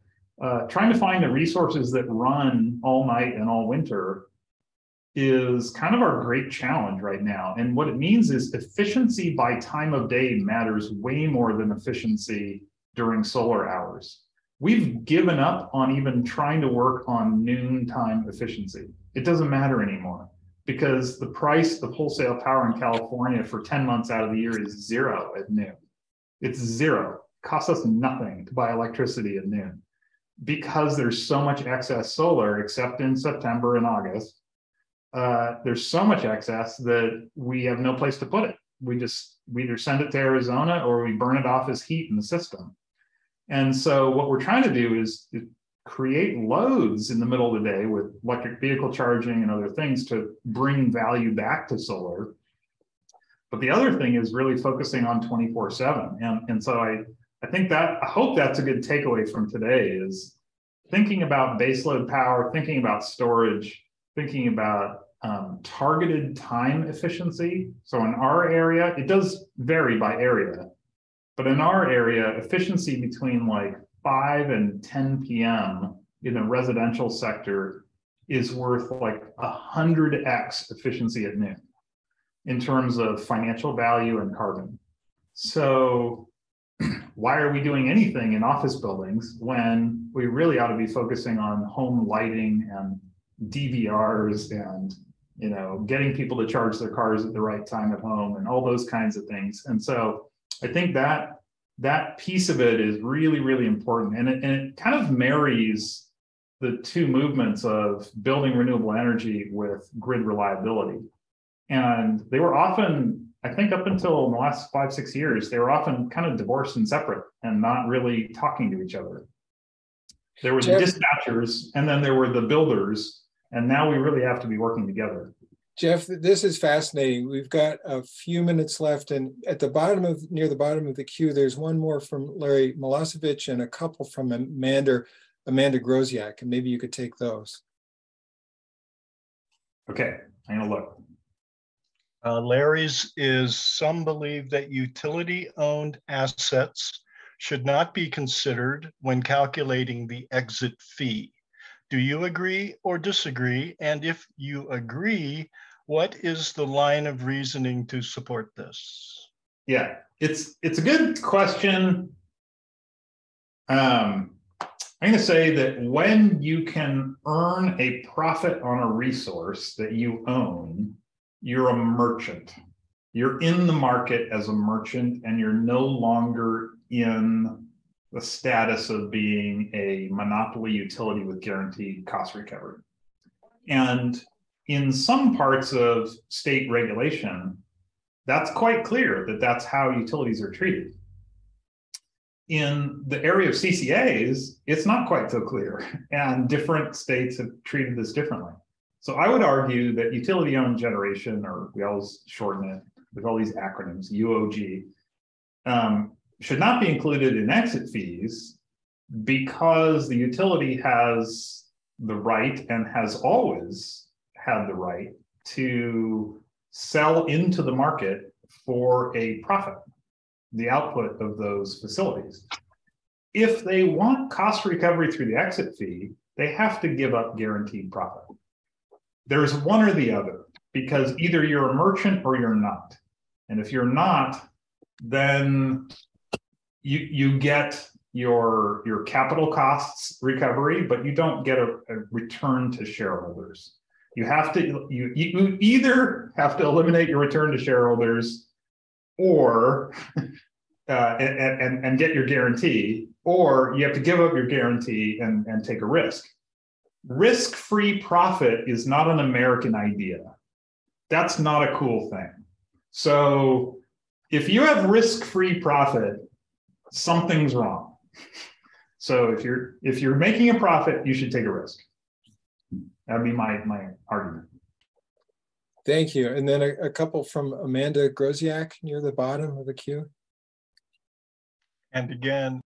trying to find the resources that run all night and all winter is kind of our great challenge right now. And what it means is efficiency by time of day matters way more than efficiency during solar hours. We've given up on even trying to work on noontime efficiency. It doesn't matter anymore because the price of wholesale power in California for 10 months out of the year is zero at noon. It's zero. It costs us nothing to buy electricity at noon because there's so much excess solar, except in September and August. There's so much excess that we have no place to put it. We either send it to Arizona or we burn it off as heat in the system. And so what we're trying to do is create loads in the middle of the day with electric vehicle charging and other things to bring value back to solar. But the other thing is really focusing on 24/7. And so I hope that's a good takeaway from today is thinking about baseload power, thinking about storage, thinking about targeted time efficiency. So in our area, it does vary by area, but in our area, efficiency between like 5 and 10 p.m. in the residential sector is worth like 100x efficiency at noon in terms of financial value and carbon. So why are we doing anything in office buildings when we really ought to be focusing on home lighting and DVRs and getting people to charge their cars at the right time at home and all those kinds of things? And so I think that piece of it is really, really important. And it kind of marries the two movements of building renewable energy with grid reliability. And they were often, I think up until the last 5-6 years, they were often kind of divorced and separate and not really talking to each other. There were the dispatchers and then there were the builders. And now we really have to be working together.
Geof, this is fascinating. We've got a few minutes left, and at the bottom near the bottom of the queue, there's one more from Larry Milosevic and a couple from Amanda Groziak, and maybe you could take those.
Okay, I'm gonna look.
Larry's is, some believe that utility-owned assets should not be considered when calculating the exit fee. Do you agree or disagree? And if you agree, what is the line of reasoning to support this?
Yeah, it's a good question. I'm going to say that when you can earn a profit on a resource that you own, you're a merchant. You're in the market as a merchant, and you're no longer in the status of being a monopoly utility with guaranteed cost recovery. And in some parts of state regulation, that's quite clear that that's how utilities are treated. In the area of CCAs, it's not quite so clear, and different states have treated this differently. So I would argue that utility-owned generation, or we always shorten it, there's all these acronyms, UOG, should not be included in exit fees because the utility has the right and has always had the right to sell into the market for a profit, the output of those facilities. If they want cost recovery through the exit fee, they have to give up guaranteed profit. There's one or the other, because either you're a merchant or you're not. And if you're not, then you get your capital costs recovery, but you don't get a return to shareholders. You either have to eliminate your return to shareholders, or and get your guarantee, or you have to give up your guarantee and take a risk. Risk-free profit is not an American idea. That's not a cool thing. So if you have risk-free profit, something's wrong. So if you're making a profit, you should take a risk. That'd be my argument.
Thank you. And then a couple from Amanda Groziak near the bottom of the queue.
And again,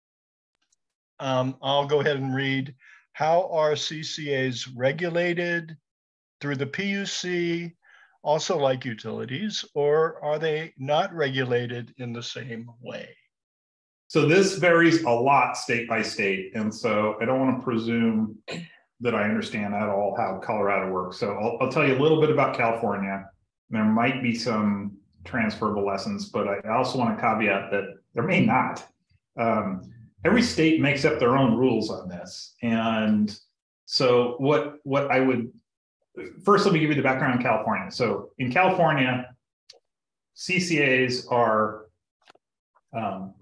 I'll go ahead and read. How are CCAs regulated? Through the PUC, also like utilities, or are they not regulated in the same way?
So this varies a lot state by state. And so I don't want to presume that I understand at all how Colorado works. So I'll tell you a little bit about California. There might be some transferable lessons, but I also want to caveat that there may not. Every state makes up their own rules on this. And so what I would, first let me give you the background on California. So in California, CCAs are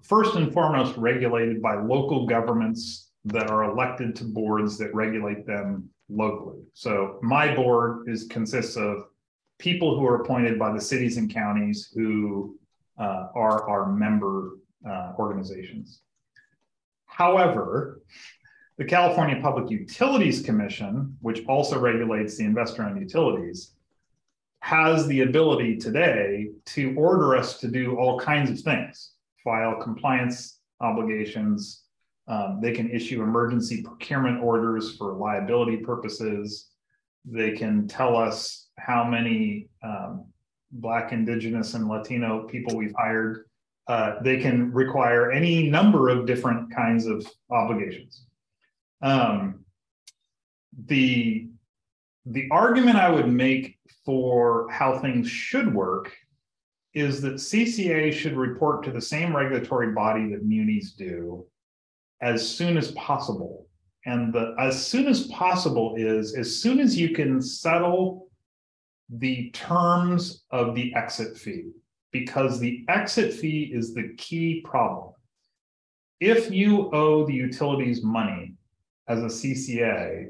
first and foremost regulated by local governments that are elected to boards that regulate them locally. So my board consists of people who are appointed by the cities and counties who are our member organizations. However, the California Public Utilities Commission, which also regulates the investor-owned utilities, has the ability today to order us to do all kinds of things, file compliance obligations. They can issue emergency procurement orders for liability purposes. They can tell us how many Black, Indigenous, and Latino people we've hired. They can require any number of different kinds of obligations. The argument I would make for how things should work is that CCA should report to the same regulatory body that munis do as soon as possible. And as soon as possible is as soon as you can settle the terms of the exit fee, because the exit fee is the key problem. If you owe the utilities money as a CCA,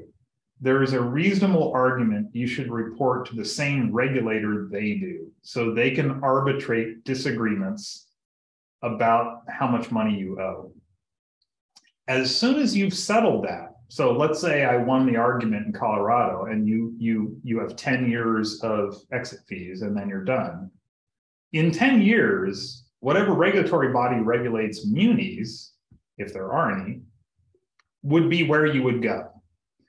there is a reasonable argument you should report to the same regulator they do, so they can arbitrate disagreements about how much money you owe. As soon as you've settled that, so let's say I won the argument in Colorado and you have 10 years of exit fees and then you're done. In 10 years, whatever regulatory body regulates munis, if there are any, would be where you would go.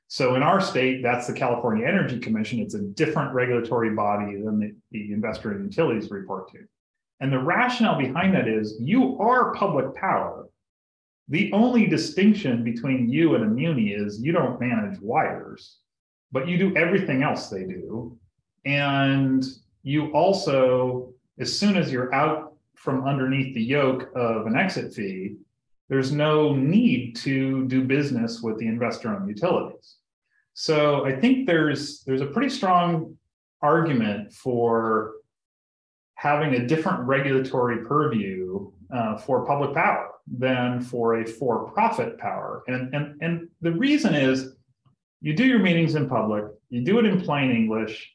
So in our state, that's the California Energy Commission. It's a different regulatory body than the investor and utilities report to. And the rationale behind that is you are public power. The only distinction between you and a muni is you don't manage wires, but you do everything else they do. And you also, as soon as you're out from underneath the yoke of an exit fee, there's no need to do business with the investor-owned utilities. So I think there's a pretty strong argument for having a different regulatory purview for public power than for a for-profit power. And the reason is you do your meetings in public, you do it in plain English,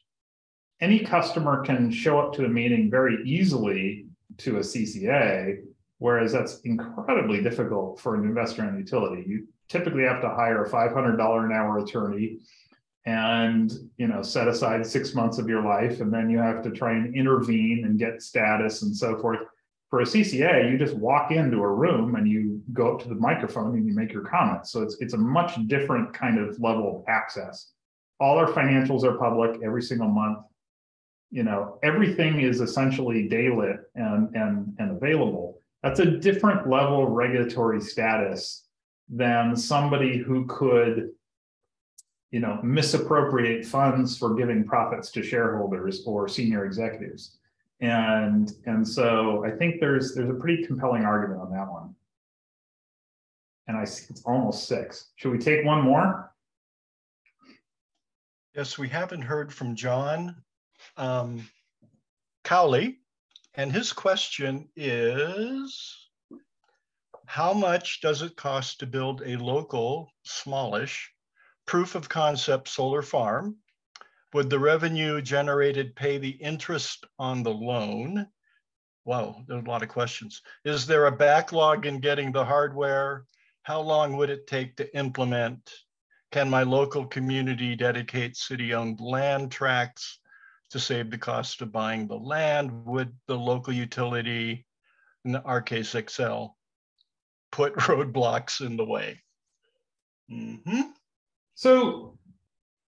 any customer can show up to a meeting very easily to a CCA, whereas that's incredibly difficult for an investor in utility. You typically have to hire a $500 an hour attorney and set aside 6 months of your life, and then you have to try and intervene and get status and so forth. For a CCA, you just walk into a room and you go up to the microphone and you make your comments. So it's a much different kind of level of access. All our financials are public every single month. Everything is essentially daylit and available. That's a different level of regulatory status than somebody who could misappropriate funds for giving profits to shareholders or senior executives. And so I think there's a pretty compelling argument on that one. And I see it's almost 6. Should we take one more?
Yes, we haven't heard from John Cowley, and his question is, how much does it cost to build a local, smallish, proof of concept solar farm? Would the revenue generated pay the interest on the loan? Wow, there's a lot of questions. Is there a backlog in getting the hardware? How long would it take to implement? Can my local community dedicate city-owned land tracts to save the cost of buying the land? Would the local utility, in our case Excel, put roadblocks in the way?
So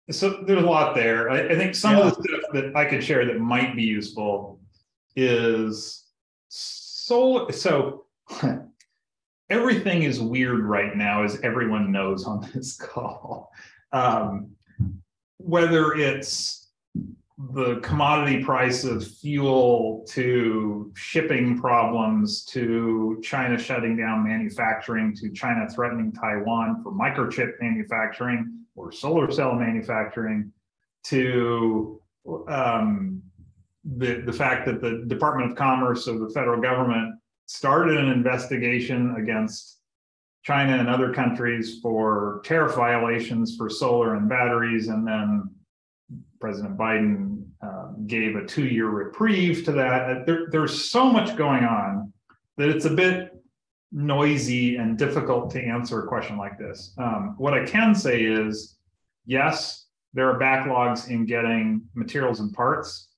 there's a lot there. I think some of the stuff that I could share that might be useful is solar. So everything is weird right now, as everyone knows on this call. Whether it's the commodity price of fuel, to shipping problems, to China shutting down manufacturing, to China threatening Taiwan for microchip manufacturing or solar cell manufacturing, to the fact that the Department of Commerce of the federal government started an investigation against China and other countries for tariff violations for solar and batteries, and then President Biden gave a 2-year reprieve to that. There's so much going on that it's a bit noisy and difficult to answer a question like this. What I can say is, yes, there are backlogs in getting materials and parts,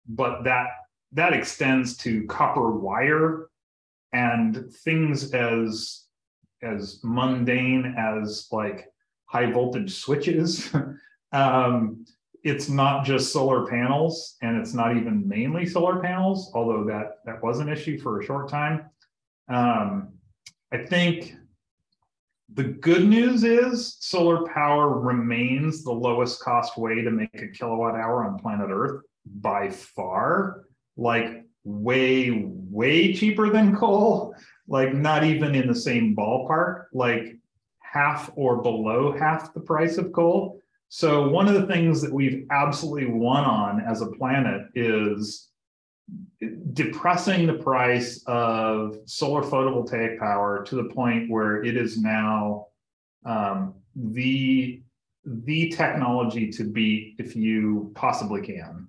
but that extends to copper wire and things as mundane as like high voltage switches. It's not just solar panels, and it's not even mainly solar panels, although that was an issue for a short time. I think the good news is solar power remains the lowest cost way to make a kilowatt hour on planet Earth by far, like way, way cheaper than coal, like not even in the same ballpark, like half or below half the price of coal. So one of the things that we've absolutely won on as a planet is depressing the price of solar photovoltaic power to the point where it is now the technology to beat if you possibly can.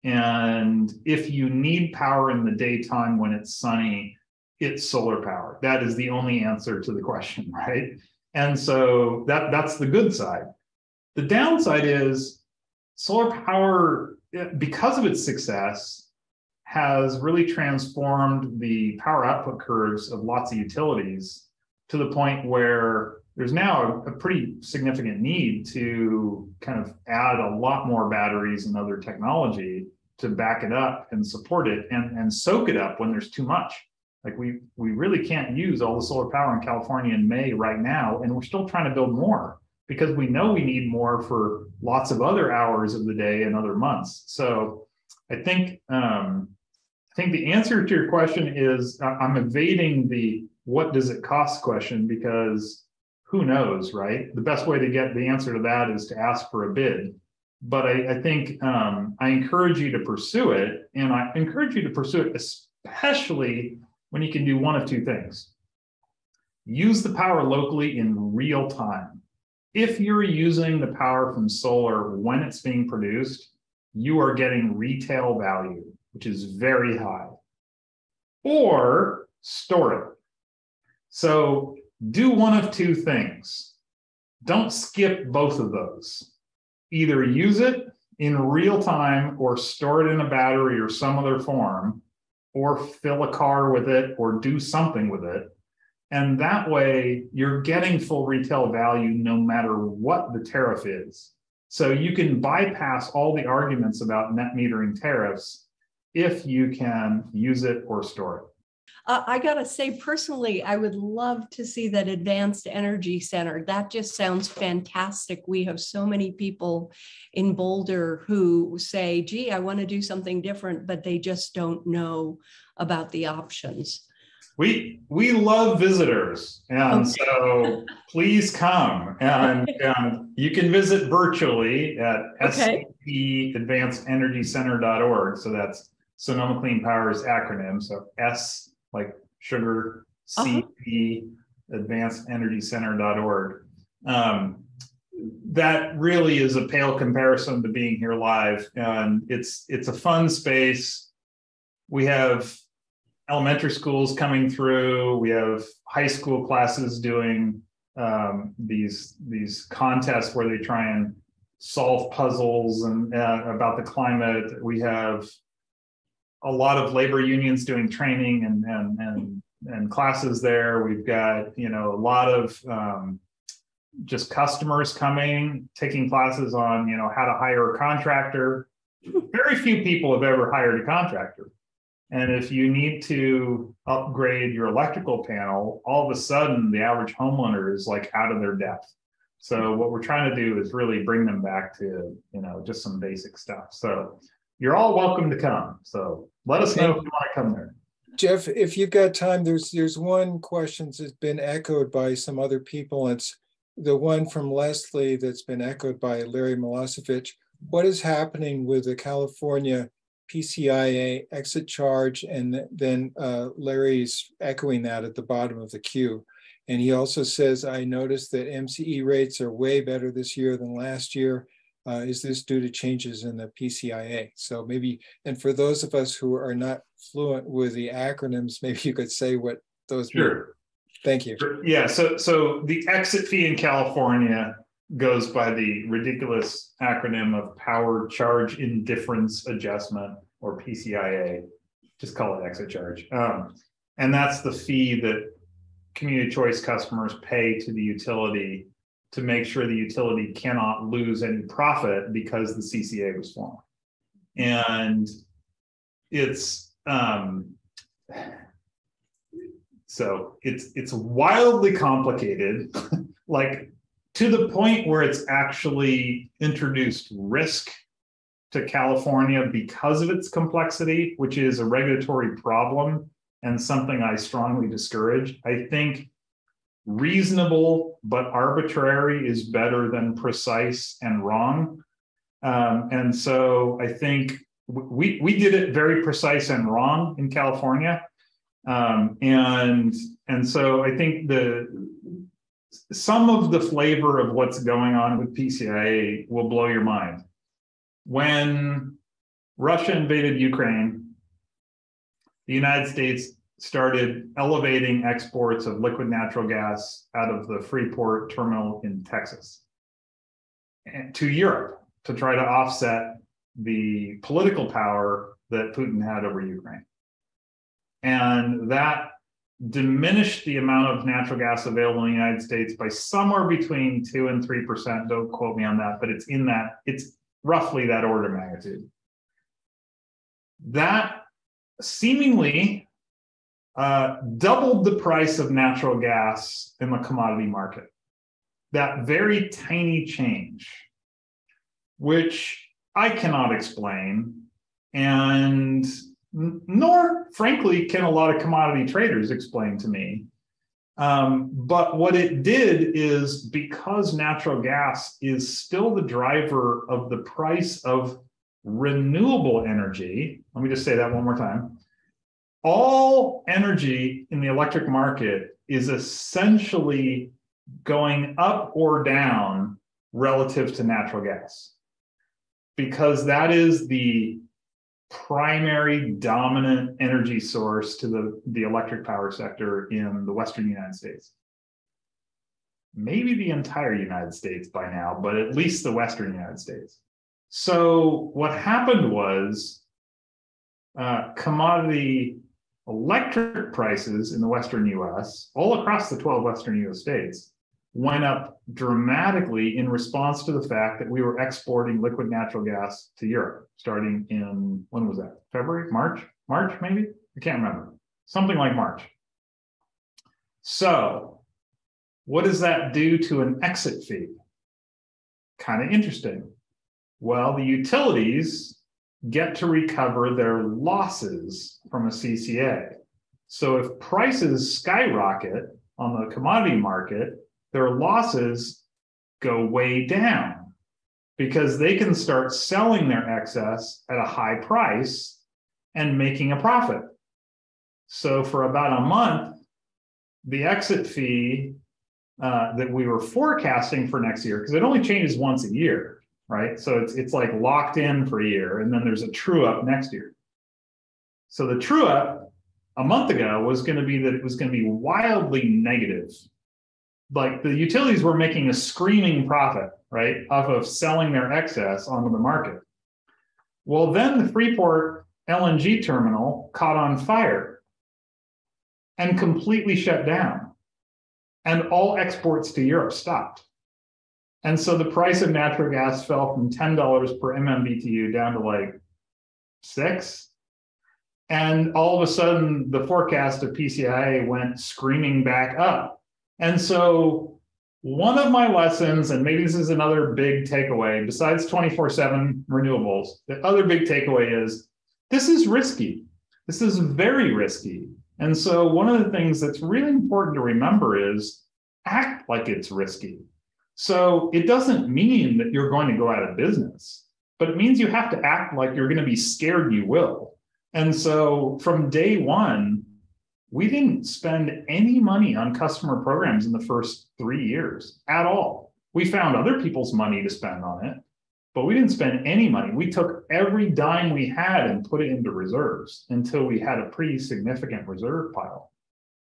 And if you need power in the daytime when it's sunny, it's solar power. That is the only answer to the question, right? And so that's the good side. The downside is solar power, because of its success, has really transformed the power output curves of lots of utilities to the point where there's now a pretty significant need to kind of add a lot more batteries and other technology to back it up and support it and soak it up when there's too much. Like we really can't use all the solar power in California in May right now, and we're still trying to build more because we know we need more for lots of other hours of the day and other months. So I think the answer to your question is I'm evading the what does it cost question, because who knows, right? The best way to get the answer to that is to ask for a bid. But I think I encourage you to pursue it, and I encourage you to pursue it especially when you can do one of two things. Use the power locally in real time. If you're using the power from solar when it's being produced, you are getting retail value, which is very high, or store it. So do one of two things. Don't skip both of those. Either use it in real time or store it in a battery or some other form, or fill a car with it or do something with it. And that way you're getting full retail value no matter what the tariff is. So you can bypass all the arguments about net metering tariffs if you can use it or store it.
I gotta say, personally, I would love to see that Advanced Energy Center. That just sounds fantastic. We have so many people in Boulder who say, gee, I want to do something different, but they just don't know about the options.
We love visitors, and so please come, and you can visit virtually at SCPadvancedenergycenter.org. So that's Sonoma Clean Power's acronym. So S like sugar, CP, advancedenergycenter.org. That really is a pale comparison to being here live, and it's a fun space. We have elementary schools coming through. We have high school classes doing these contests where they try and solve puzzles and about the climate. We have a lot of labor unions doing training and classes there. We've got, you know, a lot of just customers coming, taking classes on, you know, how to hire a contractor. Very few people have ever hired a contractor. And if you need to upgrade your electrical panel, all of a sudden the average homeowner is like out of their depth. So what we're trying to do is really bring them back to, you know, just some basic stuff. So you're all welcome to come. So let us know if you want to come there.
Geof, if you've got time, there's one question that's been echoed by some other people. It's the one from Leslie that's been echoed by Larry Milosevic. What is happening with the California PCIA exit charge? And then Larry's echoing that at the bottom of the queue. And he also says, I noticed that MCE rates are way better this year than last year. Is this due to changes in the PCIA? So maybe, and for those of us who are not fluent with the acronyms, maybe you could say what those mean. Thank you.
Yeah, so the exit fee in California goes by the ridiculous acronym of Power Charge Indifference Adjustment, or PCIA. Just call it exit charge. And that's the fee that community choice customers pay to the utility to make sure the utility cannot lose any profit because the CCA was formed. And it's so it's wildly complicated, like to the point where it's actually introduced risk to California because of its complexity, which is a regulatory problem and something I strongly discourage. I think reasonable but arbitrary is better than precise and wrong. And so I think we did it very precise and wrong in California. And so I think some of the flavor of what's going on with PCIA will blow your mind. When Russia invaded Ukraine, the United States started elevating exports of liquid natural gas out of the Freeport terminal in Texas to Europe to try to offset the political power that Putin had over Ukraine. And that diminished the amount of natural gas available in the United States by somewhere between 2 and 3%. Don't quote me on that, but it's roughly that order of magnitude. That seemingly doubled the price of natural gas in the commodity market. That very tiny change, which I cannot explain, and nor, frankly, can a lot of commodity traders explain to me. But what it did is, because natural gas is still the driver of the price of renewable energy, let me just say that one more time. All energy in the electric market is essentially going up or down relative to natural gas. because that is the primary dominant energy source to the electric power sector in the Western United States. Maybe the entire United States by now, but at least the Western United States. So what happened was commodity electric prices in the Western US, all across the 12 Western US states, went up dramatically in response to the fact that we were exporting liquid natural gas to Europe, starting in, when was that? February, March maybe? I can't remember. Something like March. So what does that do to an exit fee? Kind of interesting. Well, the utilities get to recover their losses from a CCA. So if prices skyrocket on the commodity market, their losses go way down because they can start selling their excess at a high price and making a profit. So for about a month, the exit fee that we were forecasting for next year, because it only changes once a year, right? So it's like locked in for a year, and then there's a true up next year. So the true up a month ago was going to be that it was going to be wildly negative. Like the utilities were making a screaming profit, right, off of selling their excess onto the market. Well, then the Freeport LNG terminal caught on fire and completely shut down, and all exports to Europe stopped. And so the price of natural gas fell from $10 per MMBTU down to like $6. And all of a sudden, the forecast of PCIA went screaming back up. And so one of my lessons, and maybe this is another big takeaway, besides 24/7 renewables, the other big takeaway is this is risky. This is very risky. And so one of the things that's really important to remember is act like it's risky. So it doesn't mean that you're going to go out of business, but it means you have to act like you're going to be scared you will. And so from day one, we didn't spend any money on customer programs in the first 3 years at all. We found other people's money to spend on it, but we didn't spend any money. We took every dime we had and put it into reserves until we had a pretty significant reserve pile.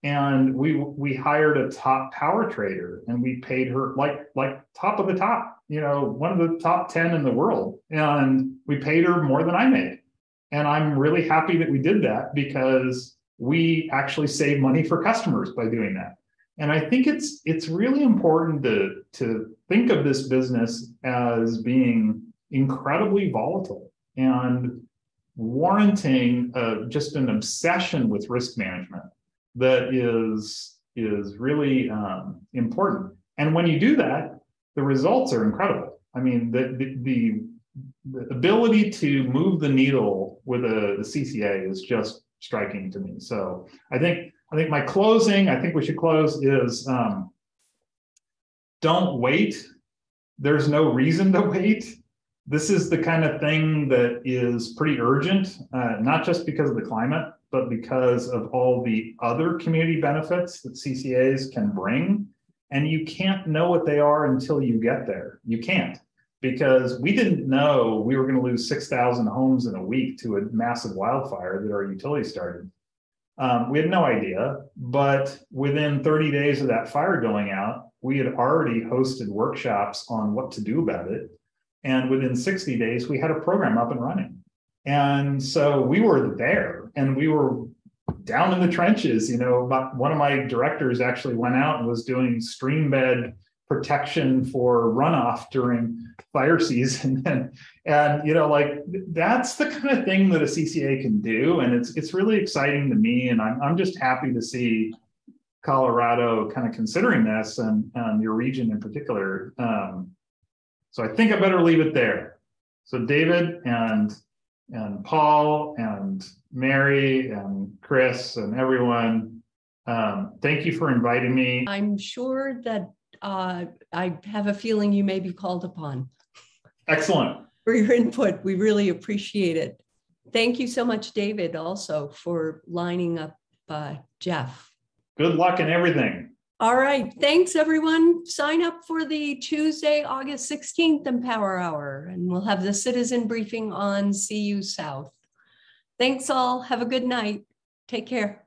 And we hired a top power trader, and we paid her like top of the top, you know, one of the top 10 in the world. And we paid her more than I made. And I'm really happy that we did that because we actually save money for customers by doing that. And I think it's really important to think of this business as being incredibly volatile and warranting just an obsession with risk management that is really important. And when you do that, the results are incredible. I mean, the ability to move the needle with the CCA is just striking to me. So I think my closing, I think we should close, is don't wait. There's no reason to wait. This is the kind of thing that is pretty urgent, not just because of the climate, but because of all the other community benefits that CCAs can bring. And you can't know what they are until you get there. You can't, because we didn't know we were going to lose 6,000 homes in a week to a massive wildfire that our utility started. We had no idea, but within 30 days of that fire going out, we had already hosted workshops on what to do about it. And within 60 days, we had a program up and running. And so we were there, and we were down in the trenches. You know, one of my directors actually went out and was doing stream bed protection for runoff during fire season. And you know, like, that's the kind of thing that a CCA can do. And it's really exciting to me. And I'm just happy to see Colorado kind of considering this, and your region in particular. So I think I better leave it there. So David and Paul and Mary and Chris and everyone, thank you for inviting me.
I'm sure that I have a feeling you may be called upon.
Excellent.
For your input. We really appreciate it. Thank you so much, David, also for lining up Geof.
Good luck in everything.
All right. Thanks, everyone. Sign up for the Tuesday, August 16th Empower Hour, and we'll have the citizen briefing on CU South. Thanks all. Have a good night. Take care.